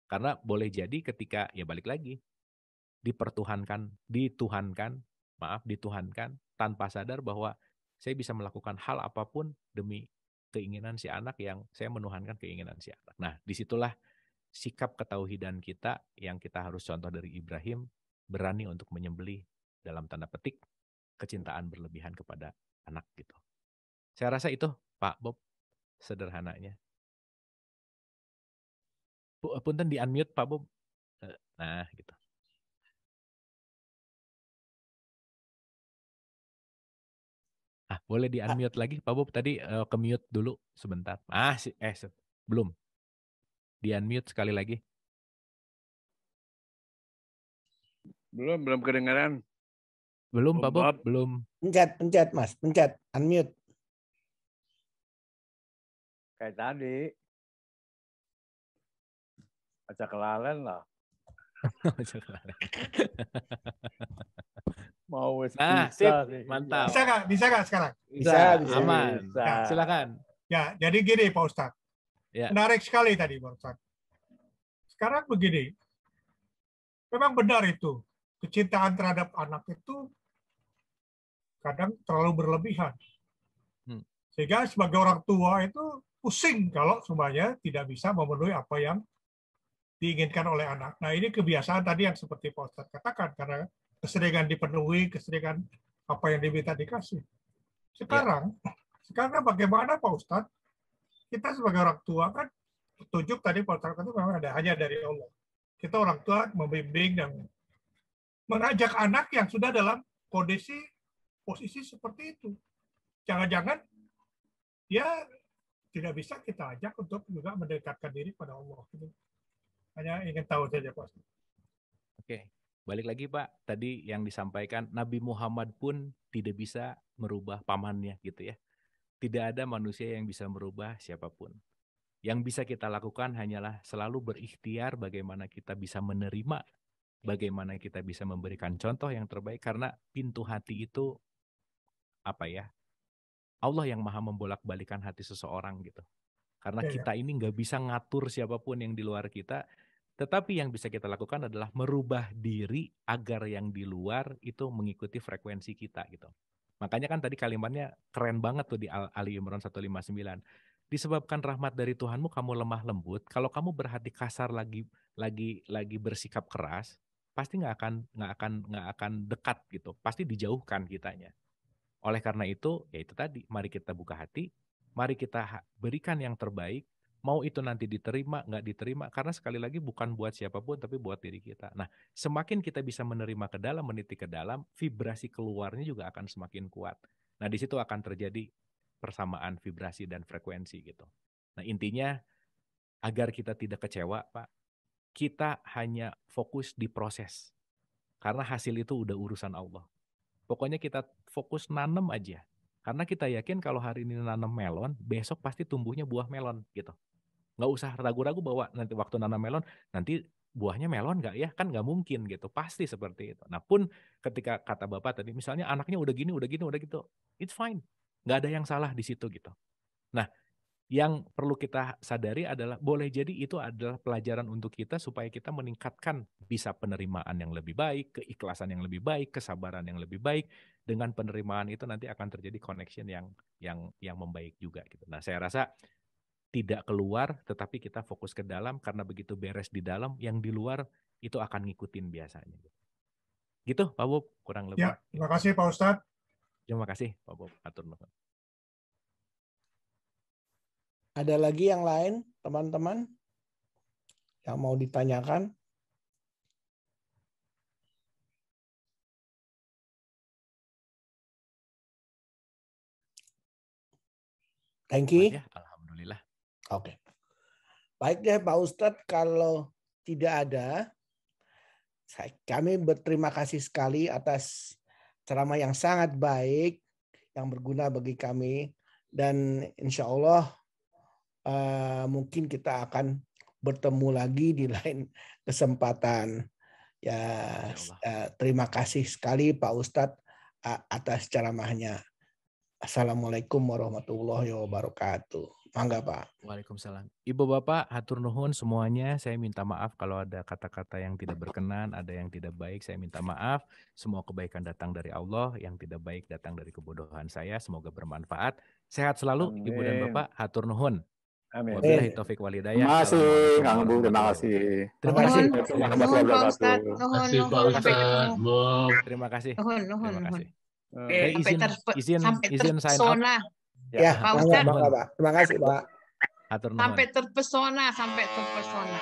Speaker 1: Karena boleh jadi ketika, ya balik lagi, dituhankan, tanpa sadar bahwa saya bisa melakukan hal apapun demi keinginan si anak yang saya menuhankan keinginan si anak. Nah, disitulah sikap ketauhidan kita yang kita harus contoh dari Ibrahim, berani untuk menyembelih dalam tanda petik kecintaan berlebihan kepada anak gitu. Saya rasa itu Pak Bob sederhananya. Punten di unmute Pak Bob. Nah gitu. Boleh di unmute lagi Pak Bob, tadi ke mute dulu sebentar. Belum. Di unmute sekali lagi.
Speaker 4: Belum kedengaran.
Speaker 1: Belum Pak Bob, belum.
Speaker 2: Pencet Mas, pencet unmute.
Speaker 4: Kayak tadi. Aja kelalen lah. Mau
Speaker 1: nah,
Speaker 4: bisa
Speaker 1: sip, mantap.
Speaker 6: Bisa nggak sekarang?
Speaker 2: Bisa.
Speaker 1: Aman.
Speaker 6: Ya.
Speaker 1: Silakan.
Speaker 6: Ya, jadi gini Pak Ustadz.
Speaker 1: Ya.
Speaker 6: Menarik sekali tadi Pak Ustadz. Sekarang begini, memang benar itu, kecintaan terhadap anak itu kadang terlalu berlebihan. Sehingga sebagai orang tua itu pusing kalau semuanya tidak bisa memenuhi apa yang diinginkan oleh anak. Nah, ini kebiasaan tadi yang seperti Pak Ustadz katakan, karena keseringan dipenuhi, keseringan apa yang diminta dikasih. Sekarang bagaimana Pak Ustadz? Kita sebagai orang tua kan, petunjuk tadi Pak Ustadz itu memang ada hanya dari Allah. Kita orang tua membimbing dan mengajak anak yang sudah dalam posisi seperti itu. Jangan-jangan dia tidak bisa kita ajak untuk juga mendekatkan diri pada Allah. Hanya ingin tahu saja Pak.
Speaker 1: Oke, balik lagi Pak. Tadi yang disampaikan, Nabi Muhammad pun tidak bisa merubah pamannya gitu ya. Tidak ada manusia yang bisa merubah siapapun. Yang bisa kita lakukan hanyalah selalu berikhtiar bagaimana kita bisa menerima, bagaimana kita bisa memberikan contoh yang terbaik, karena pintu hati itu Allah yang maha membolak-balikan hati seseorang gitu. Karena kita ini nggak bisa ngatur siapapun yang di luar kita, tetapi yang bisa kita lakukan adalah merubah diri agar yang di luar itu mengikuti frekuensi kita gitu. Makanya kan tadi kalimatnya keren banget tuh di Ali Imran 159. Disebabkan rahmat dari Tuhanmu kamu lemah lembut. Kalau kamu berhati kasar lagi bersikap keras, pasti nggak akan dekat gitu. Pasti dijauhkan kitanya. Oleh karena itu, ya itu tadi, mari kita buka hati, mari kita berikan yang terbaik. Mau itu nanti diterima, nggak diterima, karena sekali lagi bukan buat siapapun, tapi buat diri kita. Nah, semakin kita bisa menerima ke dalam, meniti ke dalam, vibrasi keluarnya juga akan semakin kuat. Nah, di situ akan terjadi persamaan vibrasi dan frekuensi gitu. Nah, intinya, agar kita tidak kecewa, Pak, kita hanya fokus di proses. Karena hasil itu udah urusan Allah. Pokoknya kita fokus nanam aja. Karena kita yakin kalau hari ini nanam melon, besok pasti tumbuhnya buah melon gitu. Nggak usah ragu-ragu bahwa nanti waktu nanam melon, nanti buahnya melon nggak ya? Kan nggak mungkin gitu. Pasti seperti itu. Nah pun ketika kata Bapak tadi, misalnya anaknya udah gini, udah gitu, it's fine. Nggak ada yang salah di situ gitu. Nah Yang perlu kita sadari adalah boleh jadi itu adalah pelajaran untuk kita supaya kita meningkatkan bisa penerimaan yang lebih baik, keikhlasan yang lebih baik, kesabaran yang lebih baik. Dengan penerimaan itu nanti akan terjadi connection yang membaik juga gitu. Nah, saya rasa tidak keluar tetapi kita fokus ke dalam karena begitu beres di dalam yang di luar itu akan ngikutin biasanya. Gitu Pak Bob kurang lebih.
Speaker 6: Ya, terima kasih Pak Ustadz.
Speaker 1: Terima kasih Pak Bob. Atur nuhun.
Speaker 2: Ada lagi yang lain, teman-teman, yang mau ditanyakan? Thank you.
Speaker 1: Ya, alhamdulillah.
Speaker 2: Oke. Baik deh Pak Ustadz, kalau tidak ada, kami berterima kasih sekali atas ceramah yang sangat baik, yang berguna bagi kami, dan insya Allah mungkin kita akan bertemu lagi di lain kesempatan. Ya, terima kasih sekali Pak Ustadz atas ceramahnya. Assalamualaikum warahmatullahi wabarakatuh. Mangga Pak.
Speaker 1: Waalaikumsalam. Ibu Bapak, hatur nuhun semuanya. Saya minta maaf kalau ada kata-kata yang tidak berkenan, ada yang tidak baik. Saya minta maaf. Semua kebaikan datang dari Allah, yang tidak baik datang dari kebodohan saya. Semoga bermanfaat. Sehat selalu,
Speaker 4: Amin.
Speaker 1: Ibu dan Bapak. Hatur nuhun.
Speaker 4: Amin.
Speaker 1: Wabillahi taufik walhidayah.
Speaker 3: Terima kasih,
Speaker 1: Assalamualaikum
Speaker 3: Kang Bu. Terima
Speaker 1: warahmatullahi
Speaker 3: kasih.
Speaker 1: Terima kasih.
Speaker 3: Warahmatullahi
Speaker 7: Nuhun Pak
Speaker 3: wabarakatuh.
Speaker 7: Ustadz, nuhun, nuhun, sampai ketemu.
Speaker 8: Bob.
Speaker 1: Terima kasih.
Speaker 7: Nuhun, nuhun,
Speaker 1: Terima
Speaker 7: nuhun.
Speaker 1: kasih.
Speaker 7: Sampai sampai
Speaker 1: izin sign out.
Speaker 7: terpesona.
Speaker 2: Ya,
Speaker 7: Pak
Speaker 2: mangga,
Speaker 7: Ustadz.
Speaker 2: mangga, Pak. Terima kasih Pak.
Speaker 1: Hatur nuhun.
Speaker 7: Sampai terpesona, sampai terpesona.